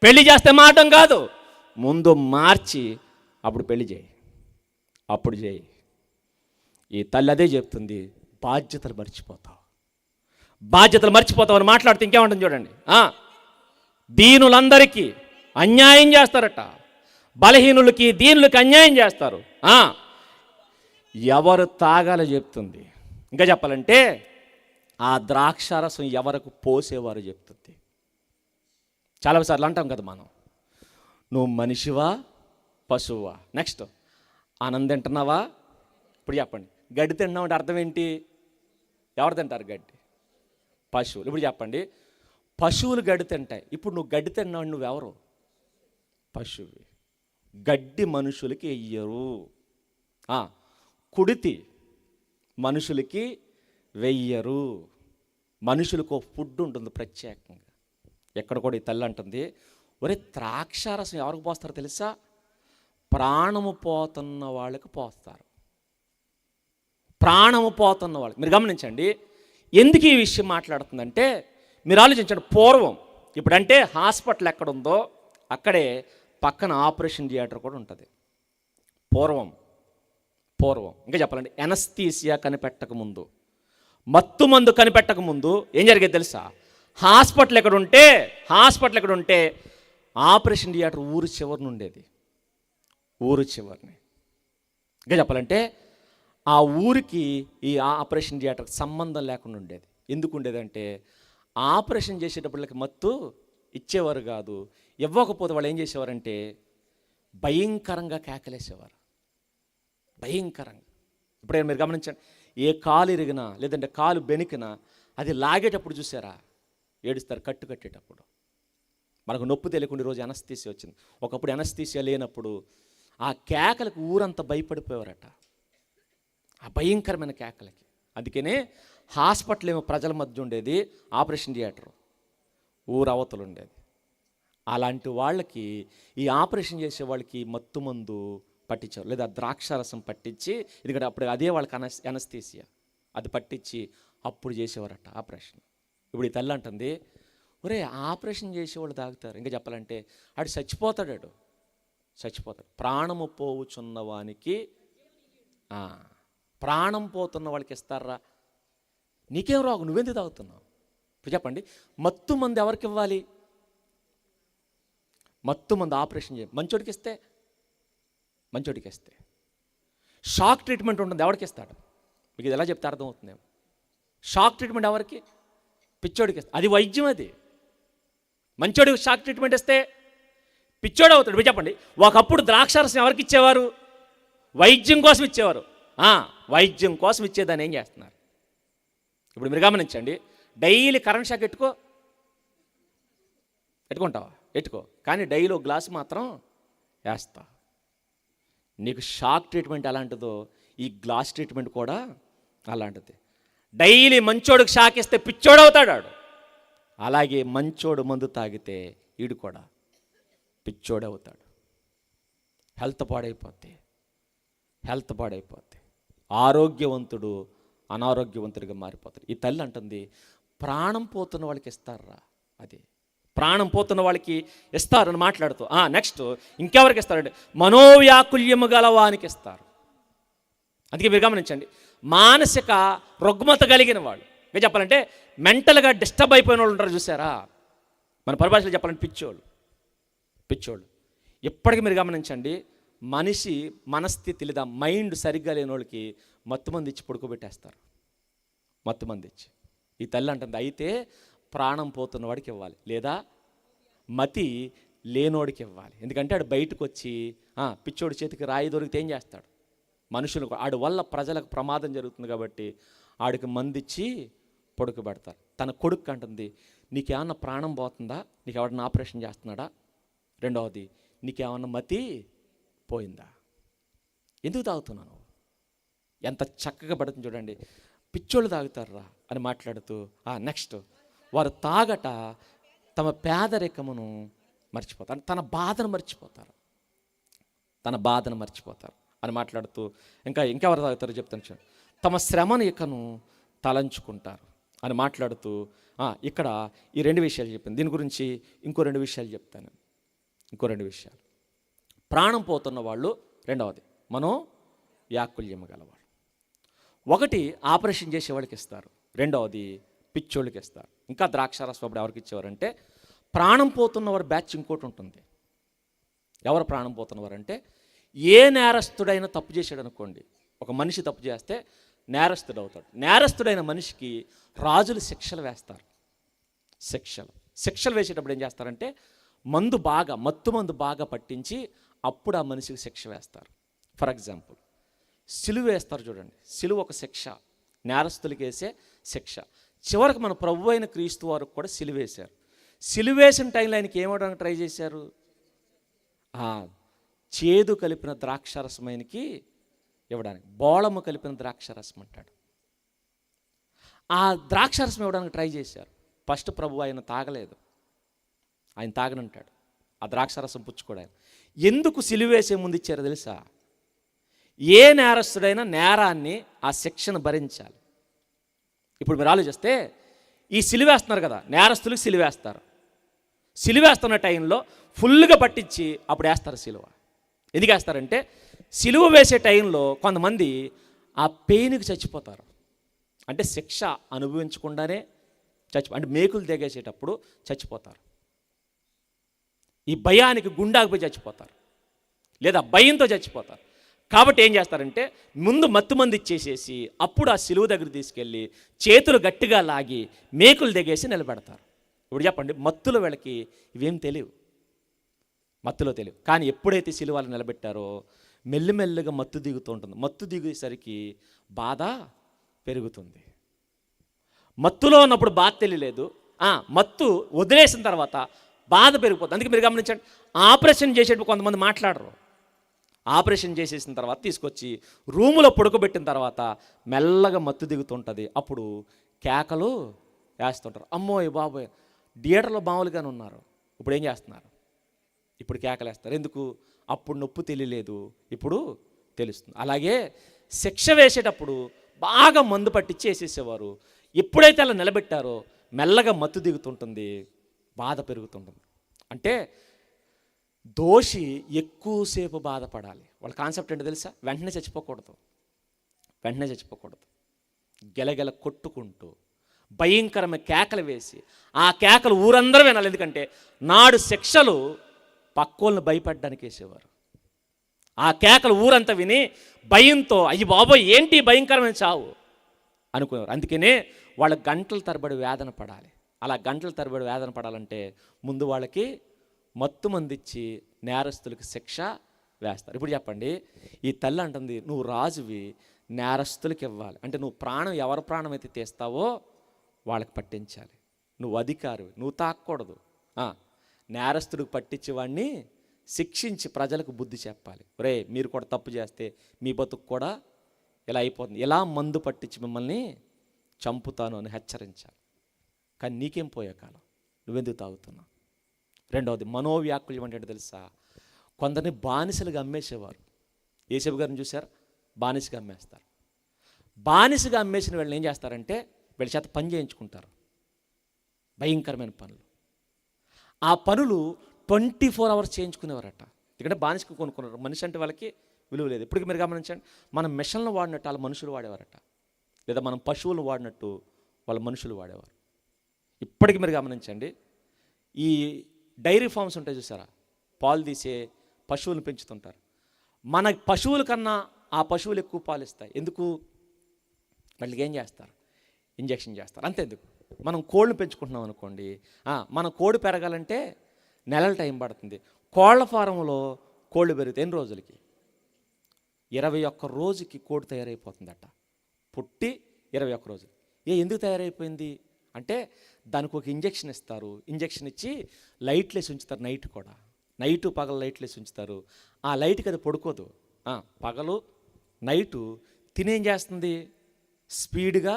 పెళ్లి చేస్తే మారటం కాదు, ముందు మార్చి అప్పుడు పెళ్లి చేయి. ఈ తల్లి అదే చెప్తుంది, బాధ్యతలు మర్చిపోతావు అని మాట్లాడితే ఇంకేమంటుంది చూడండి. దీనులందరికీ అన్యాయం చేస్తారట, బలహీనులకి దీనులకి అన్యాయం చేస్తారు. ఎవరు తాగాలో చెప్తుంది. ఇంకా చెప్పాలంటే ఆ ద్రాక్షారసం ఎవరికి పోసేవారు చెప్తుంది. చాలాసార్లు అంటాం కదా మనం, నువ్వు మనిషివా పశువా? నెక్స్ట్ ఆనందం తింటున్నావా? ఇప్పుడు చెప్పండి, గడ్డి తింటున్నావు అంటే అర్థం ఏంటి? ఎవరు తింటారు గడ్డి? పశువులు. ఇప్పుడు చెప్పండి, పశువులు గడ్డి తింటాయి. ఇప్పుడు నువ్వు గడ్డి తిన్నావు, నువ్వెవరు? పశువు. గడ్డి మనుషులకి వెయ్యరు. కుడితి మనుషులకి వెయ్యరు. మనుషులకు ఫుడ్ ఉంటుంది ప్రత్యేకంగా. ఎక్కడ కూడా ఈ తల్లి అంటుంది, ఒరే ద్రాక్షారసం ఎవరికి పోస్తారో తెలుసా? ప్రాణము పోతున్న వాళ్ళకి పోస్తారు. ప్రాణము పోతున్న వాళ్ళకి. మీరు గమనించండి, ఎందుకు ఈ విషయం మాట్లాడుతుందంటే మీరు ఆలోచించండి. పూర్వం, ఇప్పుడంటే హాస్పిటల్ ఎక్కడ ఉందో అక్కడే పక్కన ఆపరేషన్ థియేటర్ కూడా ఉంటుంది. పూర్వం ఇంకా చెప్పాలంటే ఎనస్థీసియా కనిపెట్టక ముందు, మత్తు మందు కనిపెట్టక ముందు ఏం జరిగేది తెలుసా? హాస్పిటల్ ఎక్కడ ఉంటే ఆపరేషన్ థియేటర్ ఊరు చివరిని ఉండేది. ఊరు చివరిని. ఇంకా చెప్పాలంటే ఆ ఊరికి ఈ ఆపరేషన్ థియేటర్కి సంబంధం లేకుండా ఉండేది. ఎందుకు ఉండేదంటే ఆపరేషన్ చేసేటప్పటికి మత్తు ఇచ్చేవారు కాదు. ఇవ్వకపోతే వాళ్ళు ఏం చేసేవారంటే భయంకరంగా కేకలేసేవారు, భయంకరంగా. ఇప్పుడే మీరు గమనించండి, ఏ కాలు ఇరిగినా లేదంటే కాలు బెనికినా అది లాగేటప్పుడు చూసారా ఏడుస్తారు, కట్టేటప్పుడు. మనకు నొప్పి తెలియకుండా ఈరోజు ఎనస్థీసియా వచ్చింది. ఒకప్పుడు ఎనస్థీసియా లేనప్పుడు ఆ కేకలకు ఊరంతా భయపడిపోయేవారట, ఆ భయంకరమైన కేకలకి. అందుకనే హాస్పిటల్ ఏమో ప్రజల మధ్య ఉండేది, ఆపరేషన్ థియేటర్ ఊరు అవతలు ఉండేది. అలాంటి వాళ్ళకి ఈ ఆపరేషన్ చేసే వాళ్ళకి మత్తు మందు పట్టించారు, లేదా ద్రాక్షారసం పట్టించి, ఎందుకంటే అప్పుడు అదే వాళ్ళకి ఎనస్థీసియా, అది పట్టించి అప్పుడు చేసేవారట ఆపరేషన్. ఇప్పుడు ఈ తల్లి అంటుంది, ఒరే ఆపరేషన్ చేసేవాళ్ళు తాగుతారు, ఇంకా చెప్పాలంటే ఆడు చచ్చిపోతాడు, ప్రాణము పోవుచున్నవానికి ప్రాణం పోతున్న వాళ్ళకి ఇస్తారా? నీకేం రోగం, నువ్వెందుకు తాగుతున్నావు? ఇప్పుడు చెప్పండి, మత్తు మంది ఎవరికి ఇవ్వాలి? మత్తు మంది ఆపరేషన్ చేయ మంచోడికి ఇస్తే షాక్ ట్రీట్మెంట్ ఉంటుంది, ఎవరికి ఇస్తాడు? మీకు ఇది ఎలా చెప్తే అర్థమవుతుందేమో. షాక్ ట్రీట్మెంట్ ఎవరికి? పిచ్చోడికి ఇస్తాడు, అది వైద్యం. అది మంచోడికి షాక్ ట్రీట్మెంట్ ఇస్తే పిచ్చోడు అవుతాడు. మీరు చెప్పండి, ఒకప్పుడు ద్రాక్షారసం ఎవరికి ఇచ్చేవారు? వైద్యం కోసం ఇచ్చేవారు. వైద్యం కోసం ఇచ్చేదాన్ని ఏం చేస్తున్నారు? ఇప్పుడు మీరు గమనించండి, డైలీ కరెంట్ షాక్ ఎట్టుకుంటావా? ఎట్టుకో, కానీ డైలీ ఒక గ్లాసు మాత్రం వేస్తా. నీకు షాక్ ట్రీట్మెంట్ ఎలాంటిదో ఈ గ్లాస్ ట్రీట్మెంట్ కూడా అలాంటిది. డైలీ మంచోడికి షాక్ ఇస్తే పిచ్చోడు అవుతాడు ఆడు. అలాగే మంచోడు మందు తాగితే ఈడు కూడా పిచ్చోడు అవుతాడు. హెల్త్ పాడైపోద్ది. ఆరోగ్యవంతుడు అనారోగ్యవంతుడిగా మారిపోతాడు. ఈ తల్లి అంటుంది, ప్రాణం పోతున్న వాళ్ళకి ఇస్తారా? అది ప్రాణం పోతున్న వాళ్ళకి ఇస్తారని మాట్లాడుతూ నెక్స్ట్ ఇంకెవరికి ఇస్తారంటే మనోవ్యాకుల్యము గలవానికి ఇస్తారు. అందుకే మీరు గమనించండి, మానసిక రుగ్మత కలిగిన వాళ్ళు, ఇంకా చెప్పాలంటే మెంటల్గా డిస్టర్బ్ అయిపోయిన వాళ్ళు ఉంటారు చూసారా, మన పరిభాషలో చెప్పాలంటే పిచ్చోళ్ళు. ఇప్పటికీ మీరు గమనించండి, మనిషి మనస్థితి లేదా మైండ్ సరిగ్గా లేని వాళ్ళకి మత్తుమంది ఇచ్చి పడుకోబెట్టేస్తారు, మత్తుమంది ఇచ్చి. ఈ తల్లి అంటుంది, అయితే ప్రాణం పోతున్న వాడికి ఇవ్వాలి, లేదా మతి లేనోడికి ఇవ్వాలి. ఎందుకంటే ఆడు బయటకు వచ్చి పిచ్చోడి చేతికి రాయి దొరికితే ఏం చేస్తాడు? మనుషులకు ఆడి వల్ల ప్రజలకు ప్రమాదం జరుగుతుంది కాబట్టి ఆడికి మందిచ్చి పడుకోబెడతారు. తన కొడుకు అంటుంది, నీకేమన్నా ప్రాణం పోతుందా? నీకు ఎవడన్నా ఆపరేషన్ చేస్తున్నాడా? రెండవది, నీకేమన్నా మతి పోయిందా? ఎందుకు తాగుతున్నాను? ఎంత చక్కగా పడుతుంది చూడండి. పిచ్చోళ్ళు తాగుతారా అని మాట్లాడుతూ నెక్స్ట్ వారు తాగట తమ పేదరికమును మర్చిపోతారు, తన బాధను మర్చిపోతారు అని మాట్లాడుతూ ఇంకెవరు తాగుతారో చెప్తాను చూడండి. తమ శ్రమను ఇకను తలంచుకుంటారు అని మాట్లాడుతూ ఇక్కడ ఈ 2 విషయాలు చెప్పింది. దీని గురించి ఇంకో 2 విషయాలు చెప్తాను. ప్రాణం పోతున్న వాళ్ళు, రెండవది మనో వ్యాకుల్యము గలవాడు. ఒకటి ఆపరేషన్ చేసేవాళ్ళకి ఇస్తారు, రెండవది పిచ్చోళ్ళకి ఇస్తారు. ఇంకా ద్రాక్షారసం అప్పుడు ఎవరికి ఇచ్చేవారంటే ప్రాణం పోతున్నవారు బ్యాచ్ ఇంకోటి ఉంటుంది. ఎవరు ప్రాణం పోతున్నవారంటే ఏ నేరస్తుడైనా తప్పు చేశాడు అనుకోండి, ఒక మనిషి తప్పు చేస్తే నేరస్తుడు అవుతాడు. నేరస్తుడైన మనిషికి రాజులు శిక్షలు వేస్తారు. శిక్షలు వేసేటప్పుడు ఏం చేస్తారంటే మత్తు మందు బాగా పట్టించి అప్పుడు ఆ మనిషికి శిక్ష వేస్తారు. ఫర్ ఎగ్జాంపుల్ సిలువ వేస్తారు చూడండి. సిలువ ఒక శిక్ష, నేరస్తులకి వేసే శిక్ష. చివరికి మన ప్రభు అయిన క్రీస్తు వారికి కూడా సిలువేశారు. సిలువేసిన టైంలో ఆయనకి ఏమవడానికి ట్రై చేశారు? చేదు కలిపిన ద్రాక్షరసం ఆయనకి ఇవ్వడానికి, బోళము కలిపిన ద్రాక్షరసం అంటాడు. ఆ ద్రాక్షరసం ఇవ్వడానికి ట్రై చేశారు. ఫస్ట్ ప్రభు ఆయన తాగలేదు, ఆయన తాగనంటాడు. ఆ ద్రాక్షరసం పుచ్చుకోవడానికి ఎందుకు సిలువేసే ముందు ఇచ్చారో తెలుసా? ఏ నేరస్తుడైనా నేరాన్ని ఆ శిక్షను భరించాలి. ఇప్పుడు మీరు ఆలోచిస్తే ఈ సిలువేస్తున్నారు కదా, నేరస్తులకు సిలువేస్తారు. సిలువేస్తున్న టైంలో ఫుల్గా పట్టించి అప్పుడు వేస్తారు సిలువ. ఎందుకు వేస్తారంటే సిలువ వేసే టైంలో కొంతమంది ఆ పెయిన్కి చచ్చిపోతారు. అంటే శిక్ష అనుభవించకుండానే అంటే మేకులు దిగేసేటప్పుడు చచ్చిపోతారు. ఈ భయానికి గుండాకుపోయి చచ్చిపోతారు, లేదా భయంతో చచ్చిపోతారు. కాబట్టి ఏం చేస్తారంటే ముందు మత్తుమంది ఇచ్చేసేసి అప్పుడు ఆ సిలువ దగ్గర తీసుకెళ్ళి చేతులు గట్టిగా లాగి మేకులు దిగేసి నిలబెడతారు. ఇప్పుడు చెప్పండి, మత్తులో వీళ్ళకి ఇవేం తెలియవు, మత్తులో తెలియవు. కానీ ఎప్పుడైతే సిలువలు నిలబెట్టారో మెల్లిమెల్లిగా మత్తు దిగుతూ ఉంటుంది. మత్తు దిగేసరికి బాధ పెరుగుతుంది. మత్తులో ఉన్నప్పుడు బాధ తెలియలేదు, మత్తు వదిలేసిన తర్వాత బాధ పెరిగిపోతుంది. అందుకే మీరు గమనించండి, ఆపరేషన్ చేసేటప్పుడు కొంతమంది మాట్లాడరు. ఆపరేషన్ చేసేసిన తర్వాత తీసుకొచ్చి రూములో పడుకోబెట్టిన తర్వాత మెల్లగా మత్తు దిగుతుంటుంది. అప్పుడు కేకలు వేస్తుంటారు. అమ్మోయ్ బాబోయ్, థియేటర్లో మామూలుగానే ఉన్నారు, ఇప్పుడు ఏం చేస్తున్నారు? ఇప్పుడు కేకలు వేస్తారు. ఎందుకు? అప్పుడు నొప్పి తెలియలేదు, ఇప్పుడు తెలుస్తుంది. అలాగే శిక్ష వేసేటప్పుడు బాగా మందు పట్టించి వేసేసేవారు. ఎప్పుడైతే అలా నిలబెట్టారో మెల్లగా మత్తు దిగుతుంటుంది, బాధ పెరుగుతుంటుంది. అంటే దోషి ఎక్కువసేపు బాధపడాలి. వాళ్ళ కాన్సెప్ట్ ఏంటో తెలుసా? వెంటనే చచ్చిపోకూడదు, వెంటనే చచ్చిపోకూడదు. గెలగెల కొట్టుకుంటూ భయంకరమైన కేకలు వేసి, ఆ కేకలు ఊరందరూ వినాలి. ఎందుకంటే నాడు శిక్షలు పక్కోళ్ళని భయపడడానికి వేసేవారు. ఆ కేకలు ఊరంతా విని భయంతో అయ్యి బాబోయ్ ఏంటి భయంకరమైన చావు అనుకునేవారు. అందుకనే వాళ్ళ గంటల తరబడి వేదన పడాలి. అలా గంటల తరబడి వేదన పడాలంటే ముందు వాళ్ళకి మత్తు మందిచ్చి నేరస్తులకి శిక్ష వేస్తారు. ఇప్పుడు చెప్పండి, ఈ తల్లి అంటుంది నువ్వు రాజువి, నేరస్తులకి ఇవ్వాలి అంటే నువ్వు ప్రాణం, ఎవరి ప్రాణం అయితే తీస్తావో వాళ్ళకి పట్టించాలి. నువ్వు అధికారివి, నువ్వు తాకూడదు. నేరస్తుడికి పట్టించేవాడిని శిక్షించి ప్రజలకు బుద్ధి చెప్పాలి. ఒరే మీరు కూడా తప్పు చేస్తే మీ బతుకు కూడా ఇలా అయిపోతుంది, ఇలా మందు పట్టించి మిమ్మల్ని చంపుతాను అని హెచ్చరించాలి. కానీ నీకేం పోయే కాలం, నువ్వెందుకు తాగుతున్నావు? రెండవది మనోవ్యాకుల్యం అంటే తెలుసా? కొందరిని బానిసలుగా అమ్మేసేవారు. యేసేపు గారిని చూసారు, బానిసగా అమ్మేస్తారు. బానిసగా అమ్మేసిన వీళ్ళని ఏం చేస్తారంటే వీళ్ళ చేత పని చేయించుకుంటారు, భయంకరమైన పనులు. ఆ పనులు 24 hours చేయించుకునేవారట. ఇక్కడ బానిసకు కొనుక్కున్నారు. మనిషి అంటే వాళ్ళకి విలువ లేదు. ఇప్పటికి మీరు గమనించండి, మనం మిషన్లు వాడినట్టు వాళ్ళ మనుషులు వాడేవారట, లేదా మనం పశువులు వాడినట్టు వాళ్ళ మనుషులు వాడేవారు. ఇప్పటికి మీరు గమనించండి, ఈ డైరీ ఫార్మ్స్ ఉంటాయి చూసారా, పాలు తీసే పశువులను పెంచుతుంటారు. మన పశువుల కన్నా ఆ పశువులు ఎక్కువ పాలు ఇస్తాయి. ఎందుకు? వాళ్ళకి ఏం చేస్తారు? ఇంజెక్షన్ చేస్తారు. అంతేందుకు? మనం కోళ్ళు పెంచుకుంటున్నాం అనుకోండి, మన కోడి పెరగాలంటే నెలల టైం పడుతుంది. కోళ్ల ఫారంలో కోళ్ళు పెరిగితే ఎన్ని రోజులకి? 21 రోజుకి కోడి తయారైపోతుందట. పుట్టి 21 రోజులు. ఎందుకు తయారైపోయింది అంటే దానికి ఒక ఇంజెక్షన్ ఇస్తారు. ఇంజెక్షన్ ఇచ్చి లైట్లు వేసి ఉంచుతారు. నైట్ కూడా, నైటు పగలు లైట్లు వేసి ఉంచుతారు. ఆ లైట్కి అది పడుకోదు. పగలు నైటు తినేం చేస్తుంది? స్పీడ్గా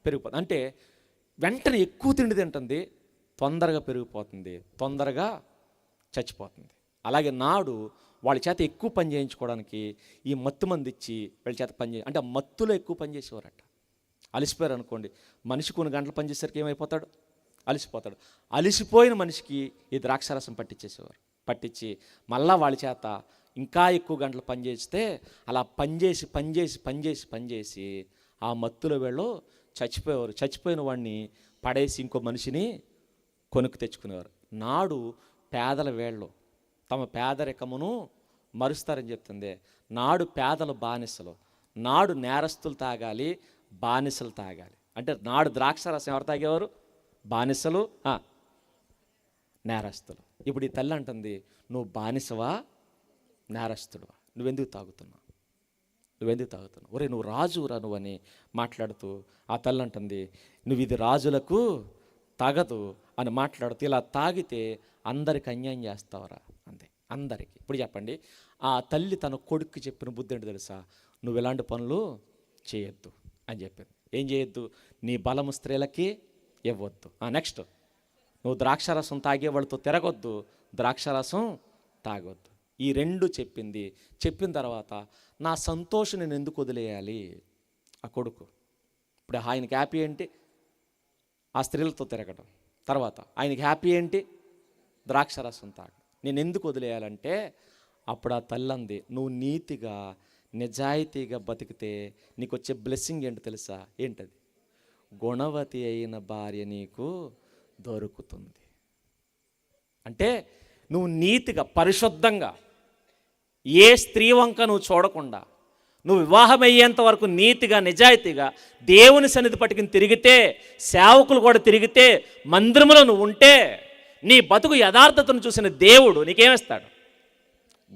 పెరిగిపోతుంది. అంటే వెంటనే ఎక్కువ తిండి తింటుంది, తొందరగా పెరిగిపోతుంది, తొందరగా చచ్చిపోతుంది. అలాగే నాడు వాళ్ళ చేత ఎక్కువ పని చేయించుకోవడానికి ఈ మత్తు మంది ఇచ్చి వాళ్ళ చేత పని అంటే మత్తులో ఎక్కువ పని చేసేవారట. అలసిపోయారు అనుకోండి, మనిషి కొన్ని గంటలు పనిచేసరికి ఏమైపోతాడు? అలసిపోతాడు. అలసిపోయిన మనిషికి ఈ ద్రాక్షారసం పట్టించేసేవారు. పట్టించి మళ్ళా వాళ్ళ చేత ఇంకా ఎక్కువ గంటలు పనిచేస్తే అలా పనిచేసి ఆ మత్తులో వీళ్ళు చచ్చిపోయేవారు. చచ్చిపోయిన వాడిని పడేసి ఇంకో మనిషిని కొనుక్కు తెచ్చుకునేవారు. నాడు పేదల వేళ్ళు తమ పేదరికమును మరుస్తారని చెప్తుంది. నాడు పేదలు బానిసలు, నాడు నేరస్తులు తాగాలి, బానిసలు తాగాలి. అంటే నాడు ద్రాక్షారసం ఎవరు తాగేవారు? బానిసలు, నేరస్తులు. ఇప్పుడు ఈ తల్లి అంటుంది నువ్వు బానిసవా, నేరస్తుడువా? నువ్వెందుకు తాగుతున్నావు? ఒరే నువ్వు రాజురా నువ్వు అని మాట్లాడుతూ ఆ తల్లి అంటుంది నువ్వు ఇది రాజులకు తాగదు అని మాట్లాడుతూ ఇలా తాగితే అందరికి అన్యాయం చేస్తావరా అంతే, అందరికీ. ఇప్పుడు చెప్పండి, ఆ తల్లి తన కొడుక్కి చెప్పిన బుద్ధి ఏంటి తెలుసా? నువ్వు ఇలాంటి పనులు చేయొద్దు అని చెప్పింది. ఏం చేయొద్దు? నీ బలము స్త్రీలకి ఇవ్వద్దు. నెక్స్ట్, నువ్వు ద్రాక్షారసం తాగేవాళ్ళతో తిరగొద్దు, ద్రాక్షారసం తాగొద్దు. ఈ 2 చెప్పింది. చెప్పిన తర్వాత నా సంతోషం నేను ఎందుకు వదిలేయాలి? ఆ కొడుకు ఇప్పుడు ఆయనకి హ్యాపీ ఏంటి? ఆ స్త్రీలతో తిరగడం. తర్వాత ఆయనకి హ్యాపీ ఏంటి? ద్రాక్షారసం తాగడం. నేను ఎందుకు వదిలేయాలంటే అప్పుడు ఆ తల్లంది నువ్వు నీతిగా నిజాయితీగా బతికితే నీకు వచ్చే బ్లెస్సింగ్ ఏంటో తెలుసా? ఏంటది? గుణవతి అయిన భార్య నీకు దొరుకుతుంది. అంటే నువ్వు నీతిగా పరిశుద్ధంగా ఏ స్త్రీ వంక నువ్వు చూడకుండా నువ్వు వివాహం అయ్యేంత వరకు నీతిగా నిజాయితీగా దేవుని సన్నిధి పట్టుకుని తిరిగితే, సేవకులు కూడా తిరిగితే, మందిరంలో నువ్వు ఉంటే, నీ బతుకు యథార్థతను చూసిన దేవుడు నీకేమిస్తాడు?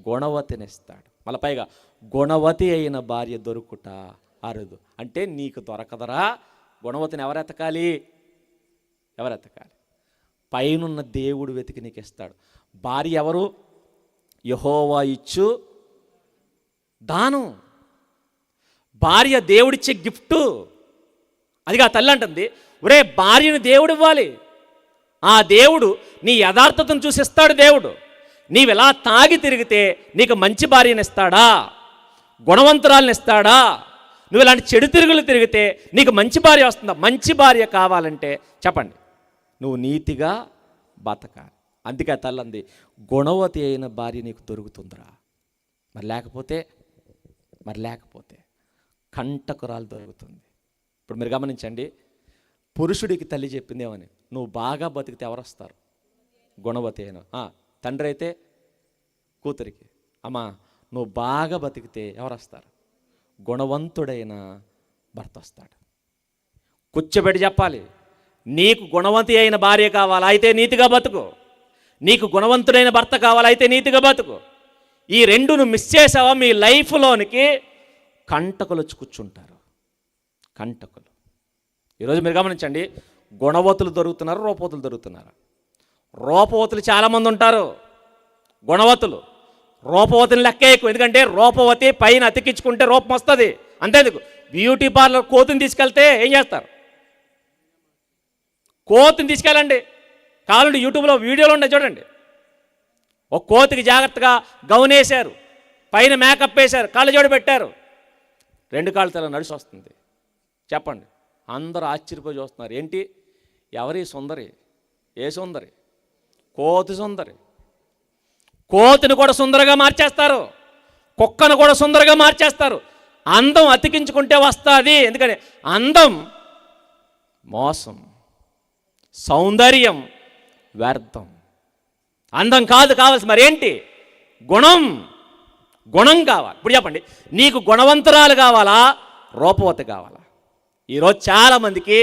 గుణవతినిస్తాడు. మళ్ళీ పైగా గుణవతి అయిన భార్య దొరుకుట అరుదు. అంటే నీకు దొరకదరా, గుణవతిని ఎవరెతకాలి? పైనున్న దేవుడు వెతికి నీకు ఇస్తాడు. భార్య ఎవరు? యెహోవా ఇచ్చు దానం. భార్య దేవుడిచ్చే గిఫ్టు. అదిగా తల్లి అంటుంది, ఒరే భార్యను దేవుడు ఇవ్వాలి. ఆ దేవుడు నీ యథార్థతను చూసిస్తాడు. దేవుడు నీవు ఎలా తాగి తిరిగితే నీకు మంచి భార్యను ఇస్తాడా, గుణవంతురాలను ఇస్తాడా? నువ్వు ఇలాంటి చెడు తిరుగులు తిరిగితే నీకు మంచి భార్య వస్తుందా? మంచి భార్య కావాలంటే చెప్పండి, నువ్వు నీతిగా బతకాలి. అందుకే తల్లంది, గుణవతి అయిన భార్య నీకు దొరుకుతుందిరా. మరి లేకపోతే కంటకురాలు దొరుకుతుంది. ఇప్పుడు మీరు గమనించండి, పురుషుడికి తల్లి చెప్పింది ఏమని? నువ్వు బాగా బతికితే ఎవరు వస్తారు? గుణవతి అయిన. తండ్రి అయితే కూతురికి, అమ్మా నువ్వు బాగా బతికితే ఎవరు వస్తారు? గుణవంతుడైన భర్త వస్తాడు. కూర్చోబెట్టి చెప్పాలి, నీకు గుణవంతి అయిన భార్య కావాలా? అయితే నీతిగా బతుకు. నీకు గుణవంతుడైన భర్త కావాలా? అయితే నీతిగా బతుకు. ఈ రెండు నువ్వు మిస్ చేసావా, మీ లైఫ్లోనికి కంటకులు వచ్చి కూర్చుంటారు. కంటకులు. ఈరోజు మీరు గమనించండి, గుణవతులు దొరుకుతున్నారు, రూపవతులు దొరుకుతున్నారు. రూపవతులు చాలామంది ఉంటారు, రూపవతిని లెక్క ఎక్కువ. ఎందుకంటే రూపవతి పైన అతికించుకుంటే రూపం వస్తుంది. అంతేందుకు, బ్యూటీ పార్లర్ కోతిని తీసుకెళ్తే ఏం చేస్తారు? కోతిని తీసుకెళ్ళండి, కావాలంటే యూట్యూబ్లో వీడియోలు ఉన్నాయి చూడండి. ఒక కోతికి జాగ్రత్తగా గౌన్ వేశారు, పైన మేకప్ వేశారు, కాళ్ళు జోడు పెట్టారు, 2 కాళ్ళ తల నడిచి వస్తుంది. చెప్పండి, అందరూ ఆశ్చర్యపోయి చూస్తున్నారు. ఏంటి, ఎవరి సుందరి? ఏ సుందరి? కోతి సుందరి. కోతిని కూడా సుందరగా మార్చేస్తారు, కుక్కను కూడా సుందరగా మార్చేస్తారు. అందం అతికించుకుంటే వస్తుంది. ఎందుకని? అందం మోసం, సౌందర్యం వ్యర్థం. అందం కాదు కావాల్సి, మరేంటి? గుణం కావాలి. ఇప్పుడు చెప్పండి, నీకు గుణవంతురాలు కావాలా, రూపవతి కావాలా? ఈరోజు చాలామందికి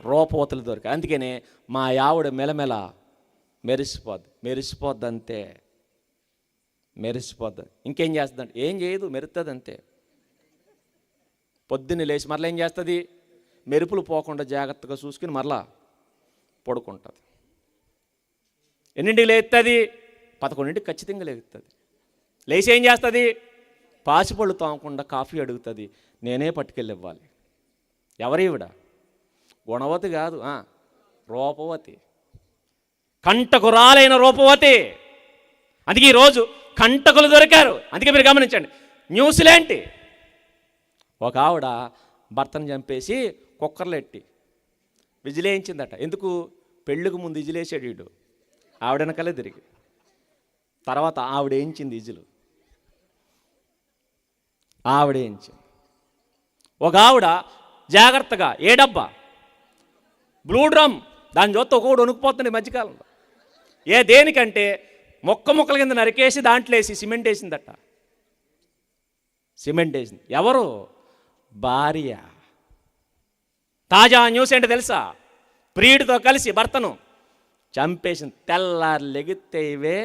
రూపవతులు దొరికాయి. అందుకనే మా ఆవిడ మెలమెల మెరిసిపోద్ది అంతే. ఇంకేం చేస్తుందంటే ఏం చేయదు, మెరుస్తుంది అంతే. పొద్దున్నే లేచి మరలా ఏం చేస్తుంది? మెరుపులు పోకుండా జాగ్రత్తగా చూసుకుని మరలా పడుకుంటుంది. ఎన్నింటికి లేస్తుంది? 11ంటికి ఖచ్చితంగా లేస్తుంది. లేచి ఏం చేస్తుంది? పాచిపళ్ళు తోమకుండా కాఫీ అడుగుతుంది. నేనే పట్టుకెళ్ళి ఇవ్వాలి. ఎవరివిడ? గుణవతి కాదు, రూపవతి. కంటకురాలైన రూపవతి. అందుకే ఈరోజు కంటకులు దొరికారు. అందుకే మీరు గమనించండి, న్యూస్లేంటి, ఒక ఆవిడ భర్తను చంపేసి కుక్కర్లో ఎట్టి విజిలేయించిందట. ఎందుకు? పెళ్ళికి ముందు విజిలేసాడు వీడు, ఆవిడనకలే తిరిగి. తర్వాత ఆవిడేయించింది విజిలు, ఆవిడేయించింది. ఒక ఆవిడ జాగ్రత్తగా ఏ డబ్బా, బ్లూ డ్రమ్, దాని చూస్తే ఒక్కొక్కడు వణుకుపోతుంది మధ్యకాలంలో. దేనికంటే ముక్కల కింద నరికేసి దాంట్లో వేసి సిమెంట్ వేసిందట. ఎవరు? భార్య. తాజా న్యూస్ ఏంటో తెలుసా? ప్రియుడితో కలిసి భర్తను చంపేసింది. తెల్లారు లెగితే ఇవే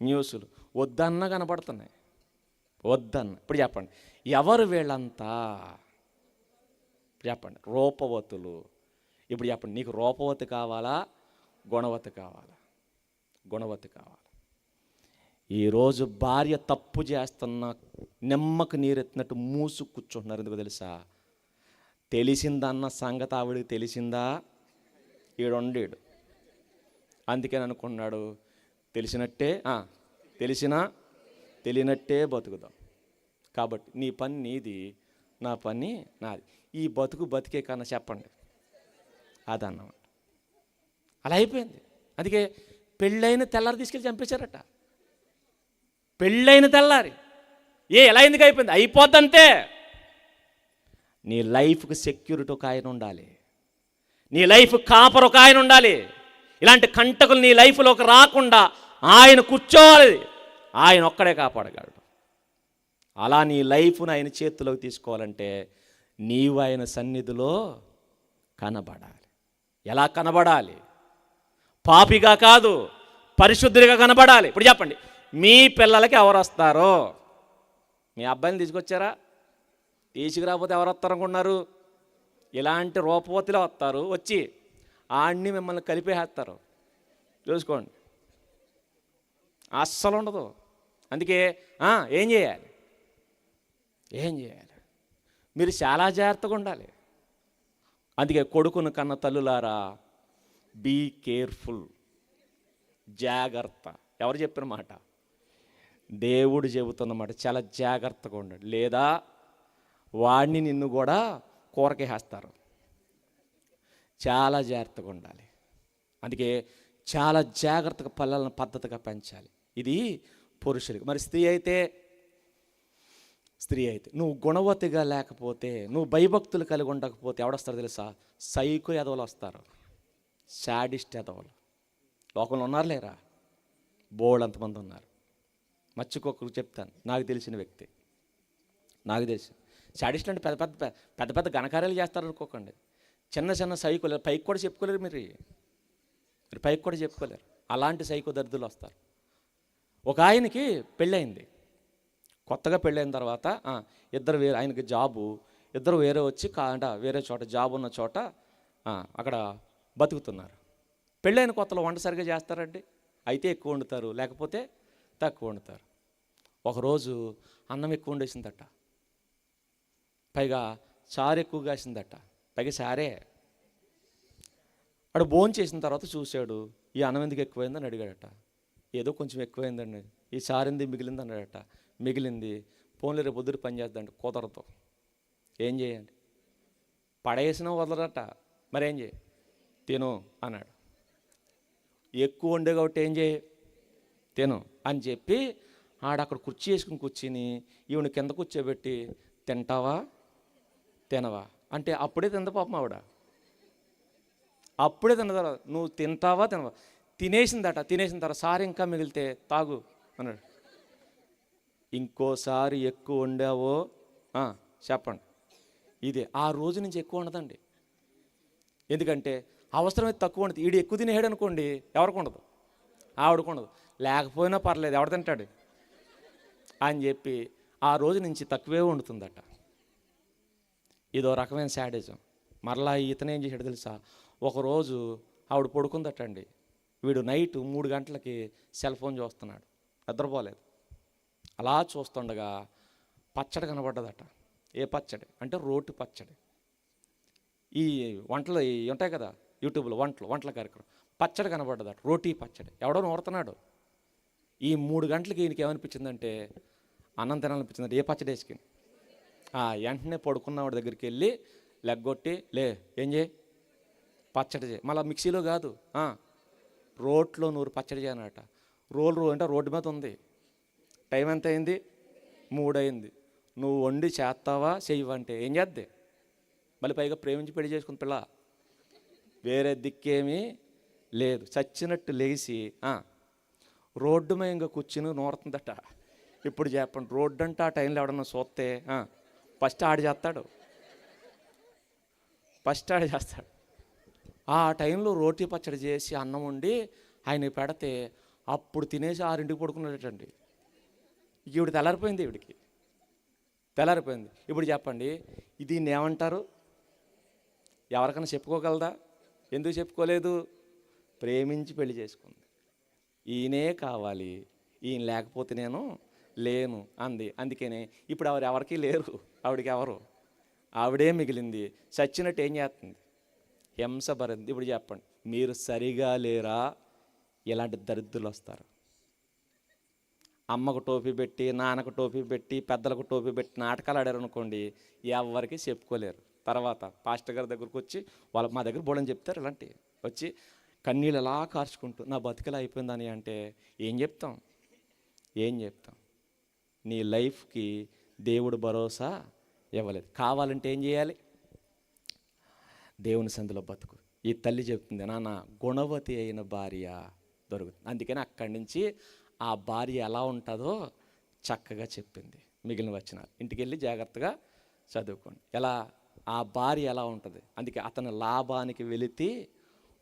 న్యూస్లు. వద్దన్న కనపడుతున్నాయి, వద్దన్న. ఇప్పుడు చెప్పండి, ఎవరు వీళ్ళంతా? చెప్పండి, రూపవతులు. ఇప్పుడు చెప్పండి, నీకు రూపవతి కావాలా, గుణవతి కావాలా? గుణవతి కావాలి. ఈరోజు భార్య తప్పు చేస్తున్న నిమ్మకు నీరెత్తినట్టు మూసు కూర్చుంటున్నారు. ఎందుకు తెలుసా? తెలిసిందన్న సంగతి ఆవిడికి తెలిసిందా? ఈడొండీడు. అందుకని అనుకున్నాడు, తెలియనట్టే బతుకుదాం. కాబట్టి నీ పని నీది, నా పని నాది. ఈ బతికే కన్నా చెప్పండి అదన్నమాట. అలా అయిపోయింది. అందుకే పెళ్ళైన తెల్లారి తీసుకెళ్ళి చంపేశారట. పెళ్ళైన తెల్లారి. ఎలా ఎందుకు అయిపోయింది? అయిపోద్దంతే. నీ లైఫ్కి సెక్యూరిటీ ఒక ఆయన ఉండాలి, నీ లైఫ్ కాపర్ ఒక ఆయన ఉండాలి. ఇలాంటి కంటకులు నీ లైఫ్లోకి రాకుండా ఆయన కూర్చోవాలి. ఆయన ఒక్కడే కాపాడగలడు. అలా నీ లైఫ్ను ఆయన చేతిలోకి తీసుకోవాలంటే నీవు ఆయన సన్నిధిలో కనబడాలి. ఎలా కనబడాలి? పాపిగా కాదు, పరిశుద్ధుడిగా కనబడాలి. ఇప్పుడు చెప్పండి, మీ పిల్లలకి ఎవరు వస్తారో? మీ అబ్బాయిని తీసుకొచ్చారా? తీసుకురాకపోతే ఎవరు వస్తారు అనుకున్నారు? ఇలాంటి రూపవతిలో వస్తారు. వచ్చి ఆడిని మిమ్మల్ని కలిపేస్తారు. చూసుకోండి, అస్సలు ఉండదు. అందుకే ఏం చేయాలి? మీరు చాలా జాగ్రత్తగా ఉండాలి. అందుకే కొడుకును కన్న తల్లులారా, బీ కేర్ఫుల్, జాగ్రత్త. ఎవరు చెప్పిన మాట? దేవుడు చెబుతున్నమాట. చాలా జాగ్రత్తగా ఉండండి, లేదా వాడిని నిన్ను కూడా కూరకేస్తారు. చాలా జాగ్రత్తగా ఉండాలి. అందుకే చాలా జాగ్రత్తగా పిల్లలను పద్ధతిగా పెంచాలి. ఇది పురుషుడికి. మరి స్త్రీ అయితే నువ్వు గుణవతిగా లేకపోతే, నువ్వు భయభక్తులు కలిగి ఉండకపోతే ఎవడొస్తారో తెలుసా? సైకో ఎదవలు వస్తారు, శాడిస్ట్ ఎదవలు. లోకంలో ఉన్నారు లేరా? బోల్డ్ అంతమంది ఉన్నారు. మర్చిపోకరు చెప్తాను, నాకు తెలిసిన వ్యక్తి, నాకు తెలిసి. శాడిస్ట్ అంటే పెద్ద పెద్ద ఘనకార్యాలు చేస్తారు అనుకోకండి. చిన్న చిన్న సైకోలు పైకి కూడా చెప్పుకోలేరు. మీరు పైకి కూడా చెప్పుకోలేరు. అలాంటి సైకో దరిద్రులు వస్తారు. ఒక ఆయనకి పెళ్ళయింది. కొత్తగా పెళ్ళైన తర్వాత ఇద్దరు వేరే, ఆయనకి జాబు, ఇద్దరు వేరే వచ్చి వేరే చోట జాబ్ ఉన్న చోట అక్కడ బతుకుతున్నారు. పెళ్ళైన కొత్తలో వంట సరిగా చేస్తారండి. అయితే ఎక్కువ వండుతారు, లేకపోతే తక్కువ వండుతారు. ఒకరోజు అన్నం ఎక్కువ వండేసిందట, పైగా చారు ఎక్కువ కాసిందట, పైగా చారే. వాడు భోజనం చేసిన తర్వాత చూశాడు, ఈ అన్నం ఎందుకు ఎక్కువైందని అడిగాడట. ఏదో కొంచెం ఎక్కువైందండి, ఈ చారు ఎందుకు మిగిలింది అన్నాడట. మిగిలింది, ఫోన్లో రేపు పొద్దుట పని చేద్దండి. కుదరదు. ఏం చేయండి? పడేసినా వదలరట. మరేం చేయి? తిను అన్నాడు. ఎక్కువ వండే కాబట్టి ఏం చేయి? తిను అని చెప్పి ఆడక్కడ కుర్చీ వేసుకుని కూర్చుని ఈవిని కింద కూర్చోబెట్టి, తింటావా తినవా అంటే అప్పుడే తింద పాపం ఆవిడ. అప్పుడే తిన్నదా? నువ్వు తింటావా తినవా? తినేసిందట. తినేసిన తర్వాత సారి ఇంకా మిగిలితే తాగు అన్నాడు. ఇంకోసారి ఎక్కువ వండావో చెప్పండి. ఇదే ఆ రోజు నుంచి ఎక్కువ ఉండదండి. ఎందుకంటే అవసరమైతే తక్కువ ఉండదు. ఈడు ఎక్కువ తినేసాడు అనుకోండి, ఎవరికి ఉండదు? ఆవిడకు ఉండదు. లేకపోయినా పర్లేదు, ఎవడు తింటాడు అని చెప్పి ఆ రోజు నుంచి తక్కువే వండుతుందట. ఇదో రకమైన శాడిజం. మరలా ఇతను ఏం చేశాడు తెలుసా? ఒకరోజు ఆవిడ పడుకుందటండి. వీడు నైట్ 3 గంటలకి సెల్ ఫోన్ చూస్తున్నాడు, నిద్రపోలేదు. అలా చూస్తుండగా పచ్చడి కనబడ్డదట. ఏ పచ్చడి అంటే రోటి పచ్చడి. ఈ వంటలు ఉంటాయి కదా యూట్యూబ్లో, వంటల కార్యక్రమం. పచ్చడి కనబడ్డదట, రోటీ పచ్చడి. ఎవడో నూరుతున్నాడు. ఈ 3 గంటలకి ఈయనకి ఏమనిపించిందంటే అన్నం తినాలనిపించిందంటే ఏ పచ్చడి వేసుకుని వెంటనే పడుకున్నవాడి దగ్గరికి వెళ్ళి లెగ్గొట్టి, ఏం చేయి? పచ్చడి చేయి. మళ్ళీ మిక్సీలో కాదు, రోట్లో నూరు పచ్చడి చేయనట. రోలు అంటే రోడ్డు మీద ఉంది. టైం ఎంత అయింది? 3 అయింది. నువ్వు వండి చేస్తావా చెయ్యవంటే ఏం చేద్ది? మళ్ళీ పైగా ప్రేమించి పెళ్లి చేసుకుని పిల్ల, వేరే దిక్కేమీ లేదు. చచ్చినట్టు లేచి రోడ్డు మీద ఇంకా కూర్చుని నూరుతుందట. ఇప్పుడు చెప్పండి, రోడ్డు అంటే ఆ టైంలో ఎవడన్నా చూస్తే ఫస్ట్ ఆడు చేస్తాడు. ఆ టైంలో రోటీ పచ్చడి చేసి అన్నం వండి ఆయన పెడితే అప్పుడు తినేసి 6ంటికి పడుకున్నాడటండి. ఈవిడ తెల్లారిపోయింది. ఇప్పుడు చెప్పండి, దీన్ని ఏమంటారు? ఎవరికైనా చెప్పుకోగలదా? ఎందుకు చెప్పుకోలేదు? ప్రేమించి పెళ్లి చేసుకుంది. ఈయనే కావాలి, ఈయన లేకపోతే నేను లేను అంది. అందుకనే ఇప్పుడు ఎవరికి లేరు, ఆవిడకి ఎవరు? ఆవిడే మిగిలింది. చచ్చినట్టు ఏం చేస్తుంది? హింస భరింది. ఇప్పుడు చెప్పండి, మీరు సరిగా లేరా? ఇలాంటి దరిద్రులు వస్తారు. అమ్మకు టోపీ పెట్టి, నాన్నకు టోపీ పెట్టి, పెద్దలకు టోపీ పెట్టి నాటకాలు ఆడారు అనుకోండి, ఎవరికి చెప్పుకోలేరు. తర్వాత పాస్టర్ గారి దగ్గరకు వచ్చి మా దగ్గర బోడని చెప్తారు. ఇలాంటివి వచ్చి కన్నీళ్ళు ఎలా కార్చుకుంటూ నా బతికలా అయిపోయిందని అంటే ఏం చెప్తాం? నీ లైఫ్కి దేవుడు భరోసా ఇవ్వలేదు. కావాలంటే ఏం చేయాలి? దేవుని సందులో బతుకు. ఈ తల్లి చెప్తుంది, నాన్న గుణవతి అయిన భార్య దొరుకుతుంది. అందుకని అక్కడి నుంచి ఆ భార్య ఎలా ఉంటుందో చక్కగా చెప్పింది. మిగిలిన వచనాలు ఇంటికి వెళ్ళి జాగ్రత్తగా చదువుకోండి. ఎలా ఆ భార్య ఎలా ఉంటుంది, అందుకే అతను లాభానికి వెళితే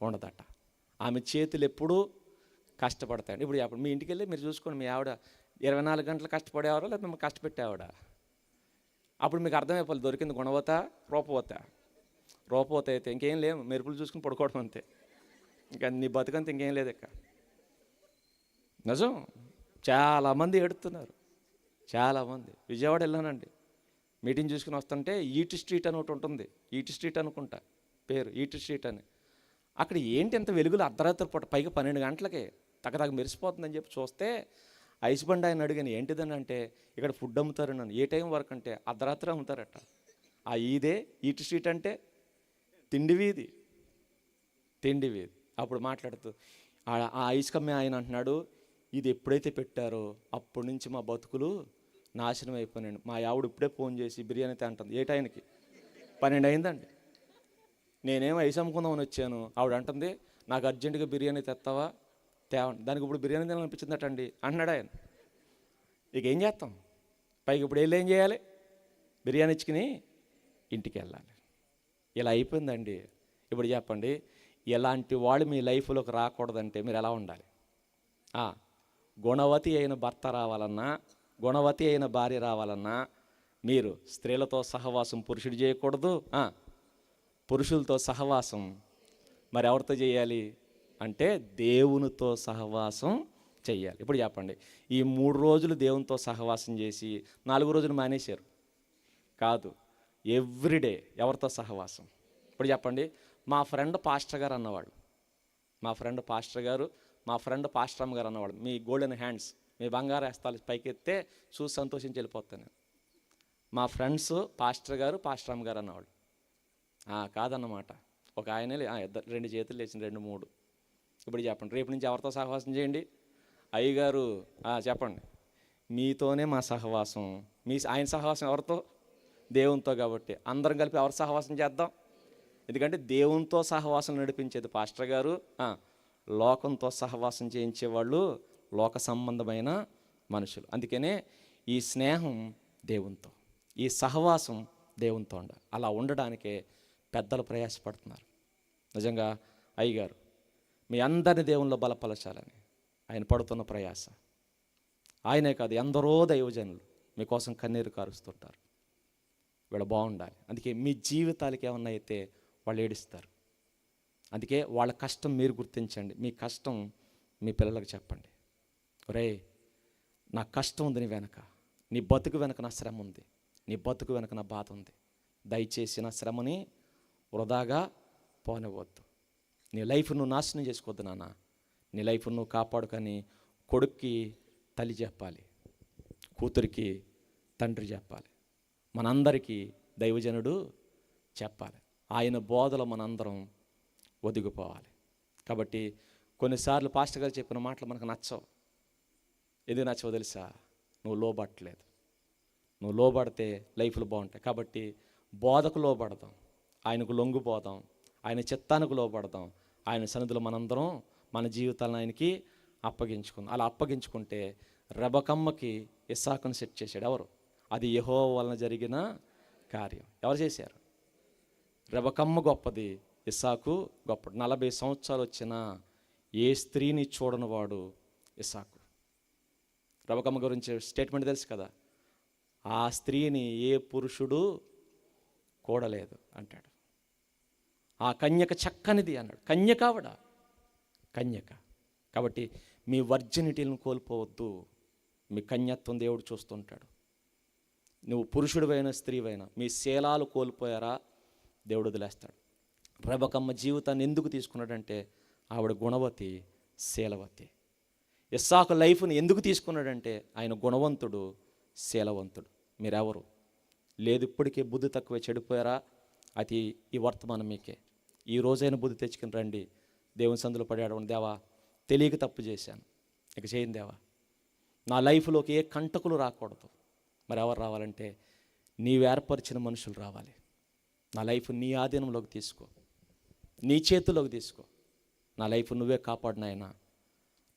ఉండదట. ఆమె చేతులు ఎప్పుడూ కష్టపడతాయండి. ఇప్పుడు మీ ఇంటికి వెళ్ళి మీరు చూసుకోండి, మీ ఆవిడ 24 గంటలు కష్టపడేవారా లేదా మిమ్మల్ని కష్టపెట్టేవాడ? అప్పుడు మీకు అర్థమైపోవాలి దొరికింది గుణవత రూపవత. రూపవత అయితే ఇంకేం లేవు, మెరుపులు చూసుకుని పడుకోవడం అంతే, ఇంకా నీ బతుకంతా ఇంకేం లేదు ఇక. నిజం, చాలామంది ఏడుతున్నారు, చాలామంది. విజయవాడ వెళ్ళానండి, మీటింగ్ చూసుకుని వస్తుంటే ఈటి స్ట్రీట్ అని ఒకటి ఉంటుంది, ఈటి స్ట్రీట్ అనుకుంటా పేరు, ఈటి స్ట్రీట్ అని. అక్కడ ఏంటి ఎంత వెలుగులు, అర్ధరాత్రి పూట, పైగా 12 గంటలకే తగ్గ మెరిసిపోతుందని చెప్పి చూస్తే ఐస్ బండి ఆయన అడిగాను ఏంటిదని అంటే, ఇక్కడ ఫుడ్ అమ్ముతారు నన్ను. ఏ టైం వరకు అంటే అర్ధరాత్రి అమ్ముతారట. ఆ ఈదే ఈటి స్ట్రీట్ అంటే తిండి వీధి, తిండి వీధి. అప్పుడు మాట్లాడుతూ ఆ ఐస్ కమ్మే ఆయన అంటున్నాడు, ఇది ఎప్పుడైతే పెట్టారో అప్పటి నుంచి మా బతుకులు నాశనం అయిపోయినాయండి. మా ఆవిడ ఇప్పుడే ఫోన్ చేసి బిర్యానీ తింటుంది. ఏ టైంకి 12 అయిందండి. నేనేమో ఐస్ అమ్ముకుందామని వచ్చాను, ఆవిడ అంటుంది నాకు అర్జెంటుగా బిర్యానీ తెస్తావా, తేవండి. దానికి ఇప్పుడు బిర్యానీ తినాలనిపించిందటండి అంటున్నాడు ఆయన. ఇక ఏం చేస్తాం, పైకి ఇప్పుడు ఏం చేయాలి, బిర్యానీ ఇచ్చుకుని ఇంటికి వెళ్ళాలి. ఇలా అయిపోయిందండి. ఇప్పుడు చెప్పండి, ఎలాంటి వాళ్ళు మీ లైఫ్లోకి రాకూడదంటే మీరు ఎలా ఉండాలి? గుణవతి అయిన భర్త రావాలన్నా, గుణవతి అయిన భార్య రావాలన్నా మీరు స్త్రీలతో సహవాసం పురుషుడు చేయకూడదు, పురుషులతో సహవాసం మరి ఎవరితో చేయాలి అంటే దేవునితో సహవాసం చెయ్యాలి. ఇప్పుడు చెప్పండి, ఈ 3 రోజులు దేవునితో సహవాసం చేసి 4 రోజులు మానేశారు కాదు, ఎవ్రీడే ఎవరితో సహవాసం? ఇప్పుడు చెప్పండి, మా ఫ్రెండ్ పాస్టర్ గారు అన్నవాళ్ళు, మా ఫ్రెండ్ పాస్టర్ గారు, మా ఫ్రెండ్ పాస్టరమ్మ గారు అన్నవాళ్ళు, మీ గోల్డెన్ హ్యాండ్స్, మీ బంగారు హస్తాలు పైకి ఎత్తే చూసి సంతోషించి వెళ్ళిపోతాను. మా ఫ్రెండ్స్ పాస్టర్ గారు పాస్టరమ్మ గారు అన్నవాళ్ళు. కాదన్నమాట, ఒక ఆయనే 2 చేతులు లేచిన 2 3. ఇప్పుడు చెప్పండి, రేపు నుంచి ఎవరితో సహవాసం చేయండి? అయ్యగారు చెప్పండి, మీతోనే మా సహవాసం. ఆయన సహవాసం ఎవరితో? దేవునితో. కాబట్టి అందరం కలిపి ఎవరు సహవాసం చేద్దాం? ఎందుకంటే దేవునితో సహవాసం నడిపించేది పాస్టర్ గారు, లోకంతో సహవాసం చేయించేవాళ్ళు లోక సంబంధమైన మనుషులు. అందుకనే ఈ స్నేహం దేవునితో, ఈ సహవాసం దేవునితో ఉండాలి. అలా ఉండడానికే పెద్దలు ప్రయాసపడుతున్నారు. నిజంగా అయ్యగారు మీ అందరిని దేవునిలో బలపరచాలని ఆయన పడుతున్న ప్రయాస. ఆయనే కాదు, ఎందరో దైవజనులు మీకోసం కన్నీరు కారుస్తుంటారు. వీళ్ళు బాగుండాలి. అందుకే మీ జీవితాలకి ఏమన్నా అయితే వాళ్ళు ఏడుస్తారు. అందుకే వాళ్ళ కష్టం మీరు గుర్తించండి, మీ కష్టం మీ పిల్లలకు చెప్పండి. ఒరే, నా కష్టం ఉంది నీ వెనక, నీ బతుకు వెనక నా శ్రమ ఉంది, నీ బతుకు వెనక నా బాధ ఉంది. దయచేసి నా శ్రమని వృధాగా పోనివ్వద్దు. నీ లైఫ్ నువ్వు నాశనం చేసుకోవద్దు నాన్న, నీ లైఫ్ నువ్వు కాపాడుకొని కొడుక్కి తల్లి చెప్పాలి, కూతురికి తండ్రి చెప్పాలి, మనందరికీ దైవజనుడు చెప్పాలి. ఆయన బోధలో మనందరం ఒదిగిపోవాలి. కాబట్టి కొన్నిసార్లు పాస్టర్ గారు చెప్పిన మాటలు మనకు నచ్చవు. ఎందుకు నచ్చవో తెలుసా? నువ్వు లోబడట్లేదు. నువ్వు లోబడితే లైఫ్లు బాగుంటాయి. కాబట్టి బోధకు లోబడదాం, ఆయనకు లొంగిపోదాం, ఆయన చిత్తానికి లోబడదాం, ఆయన సన్నిధిలో మనందరం మన జీవితాలను ఆయనకి అప్పగించుకుందాం. అలా అప్పగించుకుంటే రెబెక్కమ్మకి ఇస్సాకును సెట్ చేశాడు ఎవరు? అది యెహోవా వలన జరిగిన కార్యం. ఎవరు చేశారు? రెబెక్కమ్మ గొప్పది, ఇస్సాకు గొప్పడు. 40 సంవత్సరాలు వచ్చినా ఏ స్త్రీని చూడని వాడు ఇస్సాకు. రెబెక్కమ్మ గురించి స్టేట్మెంట్ తెలుసు కదా, ఆ స్త్రీని ఏ పురుషుడు కూడలేదు అంటాడు. ఆ కన్యక చక్కనిది అన్నాడు. కన్యక ఆవిడ, కన్యక. కాబట్టి మీ వర్జినిటీలను కోల్పోవద్దు. మీ కన్యత్వం దేవుడు చూస్తుంటాడు. నువ్వు పురుషుడివైనా స్త్రీవైనా మీ శీలాలు కోల్పోయారా దేవుడు వదిలేస్తాడు. రెబెక్కమ్మ జీవితాన్ని ఎందుకు తీసుకున్నాడంటే ఆవిడ గుణవతి, శీలవతి. ఇస్సాకు లైఫ్ని ఎందుకు తీసుకున్నాడంటే ఆయన గుణవంతుడు, శీలవంతుడు. మీరెవరు? లేదు ఇప్పటికే బుద్ధి తక్కువ చెడిపోయారా? అది ఈ వర్తమానం మీకే. ఈ రోజైనా బుద్ధి తెచ్చుకుని రండి, దేవుని సందులో పడాడు. దేవా, తెలియక తప్పు చేశాను, ఇక చేయను దేవా, నా లైఫ్లోకి ఏ కంటకులు రాకూడదు. మరి ఎవరు రావాలంటే నీవు ఏర్పరిచిన మనుషులు రావాలి. నా లైఫ్ నీ ఆధీనంలోకి తీసుకో, నీ చేతుల్లోకి తీసుకో. నా లైఫ్ నువ్వే కాపాడు నాయనా,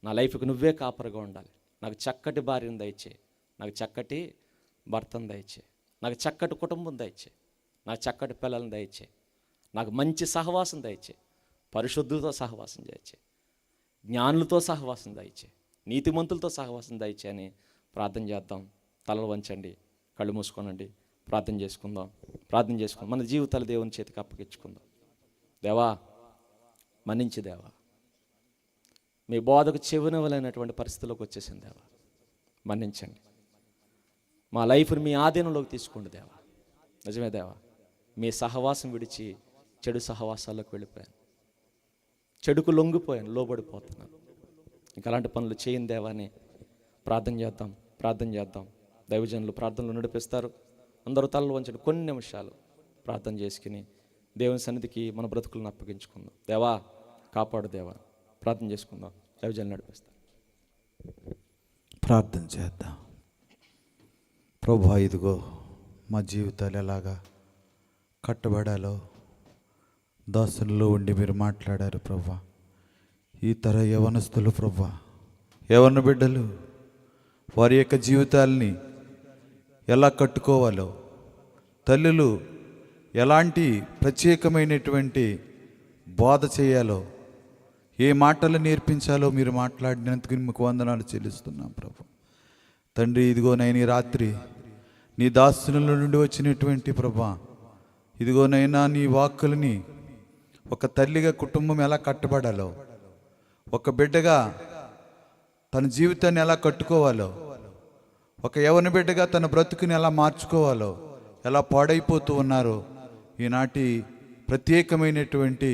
నా లైఫ్కి నువ్వే కాపరిగా ఉండాలి. నాకు చక్కటి భార్యను దయచే, నాకు చక్కటి భర్తను దయచే, నాకు చక్కటి కుటుంబం దయచే, నాకు చక్కటి పిల్లలను దయచే, నాకు మంచి సహవాసం దయచే, పరిశుద్ధులతో సహవాసం దయచే, జ్ఞానులతో సహవాసం దయచే, నీతిమంతులతో సహవాసం దయచే అని ప్రార్థన చేద్దాం. తలలు వంచండి, కళ్ళు మూసుకోనండి, ప్రార్థన చేసుకుందాం. మన జీవితాలు దేవుని చేతికి అప్పగించుకుందాం. దేవా మన్నించి దేవా, మీ బోధకు చెవినవలైనటువంటి పరిస్థితుల్లోకి వచ్చేసింది దేవా, మన్నించండి. మా లైఫ్ని మీ ఆధీనంలోకి తీసుకోండి దేవా. నిజమే దేవా, మీ సహవాసం విడిచి చెడు సహవాసాల్లోకి వెళ్ళిపోయాను, చెడుకు లొంగిపోయాను, లోబడిపోతున్నాను. ఇంకా అలాంటి పనులు చేయని దేవా అని ప్రార్థన చేద్దాం. దైవజనులు ప్రార్థనలు నడిపిస్తారు. అందరూ తలలు వంచండి, కొన్ని నిమిషాలు ప్రార్థన చేసుకుని దేవుని సన్నిధికి మన బ్రతుకులను అప్పగించుకుందాం. దేవా కాపాడు దేవా, ప్రార్థన చేసుకుందాం. దైవజనులు నడిపిస్తారు. ప్రార్థన చేద్దాం. ప్రభువా, ఇదిగో మా జీవితాలు ఎలాగా కట్టబడాలో దాసుల్లో ఉండి మీరు మాట్లాడారు ప్రభువా. ఈ తర యవనస్తులు ప్రభువా, యవన బిడ్డలు వారి యొక్క జీవితాల్ని ఎలా కట్టుకోవాలో, తల్లులు ఎలాంటి ప్రత్యేకమైనటువంటి బోధ చేయాలో, ఏ మాటలు నేర్పించాలో మీరు మాట్లాడినందుకు మీకు వందనాలు చెల్లిస్తున్నాం ప్రభు. తండ్రి, ఇదిగో నేను ఈ రాత్రి నీ దాసుల నుండి వచ్చినటువంటి ప్రభా, ఇదిగోనైనా నీ వాక్కులని ఒక తల్లిగా కుటుంబం ఎలా కట్టబడాలో, ఒక బిడ్డగా తన జీవితాన్ని ఎలా కట్టుకోవాలో, ఒక యవన బిడ్డగా తన బ్రతుకుని ఎలా మార్చుకోవాలో, ఎలా పాడైపోతూ ఉన్నారో ఈనాటి ప్రత్యేకమైనటువంటి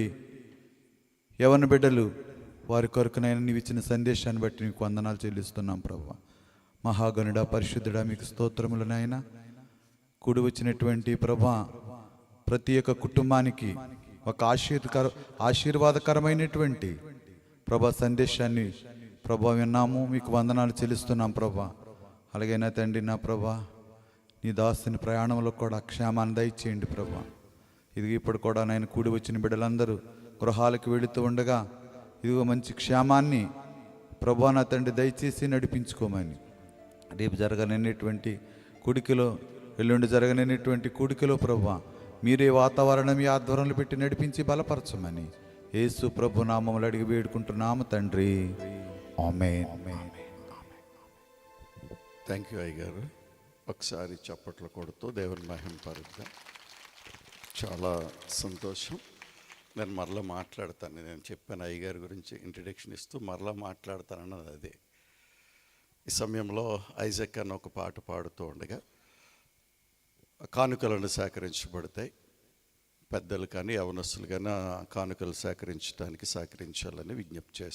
యవన బిడ్డలు వారి కొరకునైనా నీవు ఇచ్చిన సందేశాన్ని బట్టి నీకు వందనాలు చెల్లిస్తున్నాం ప్రభువా. మహాగణుడా, పరిశుద్ధుడా, మీకు స్తోత్రములనైనా. కూడి వచ్చినటువంటి ప్రభా ప్రతి ఒక్క కుటుంబానికి ఒక ఆశీర్వాదకరమైనటువంటి ప్రభా సందేశాన్ని ప్రభా విన్నాము, మీకు వందనాలు చెల్లిస్తున్నాం ప్రభా. అలాగే నా తండ్రి, నా ప్రభా, నీ దాసుని ప్రయాణంలో కూడా క్షేమాన్ని దయచేయండి ప్రభా. ఇది ఇప్పుడు కూడా నేను కూడి వచ్చిన బిడ్డలందరూ గృహాలకు వెళుతూ ఉండగా ఇదిగో మంచి క్షేమాన్ని ప్రభా నా తండ్రి దయచేసి నడిపించుకోమని, రేపు జరగనటువంటి కూడికలో, ఎల్లుండి జరగనటువంటి కూడికలో ప్రభా మీరే వాతావరణం ఈ ఆధ్వర్యంలో పెట్టి నడిపించి బలపరచమని యేసు ప్రభు నామములు అడిగి వేడుకుంటున్నాము తండ్రి, ఆమేన్. థ్యాంక్ యూ అయ్యగారు. ఒకసారి చప్పట్లు కొడుతూ దేవుని మహింపరుద్దాం. చాలా సంతోషం. నేను మరలా మాట్లాడతాను. నేను చెప్పాను అయ్యగారి గురించి ఇంట్రడక్షన్ ఇస్తూ మరలా మాట్లాడతానన్నది అదే. ఈ సమయంలో ఐజక్ అన్న ఒక పాట పాడుతూ ఉండగా కానుకలను సేకరించబడతాయి. పెద్దలు కానీ యవనస్తులు కానీ కానుకలు సేకరించడానికి సహకరించాలని విజ్ఞప్తి చేస్తాను.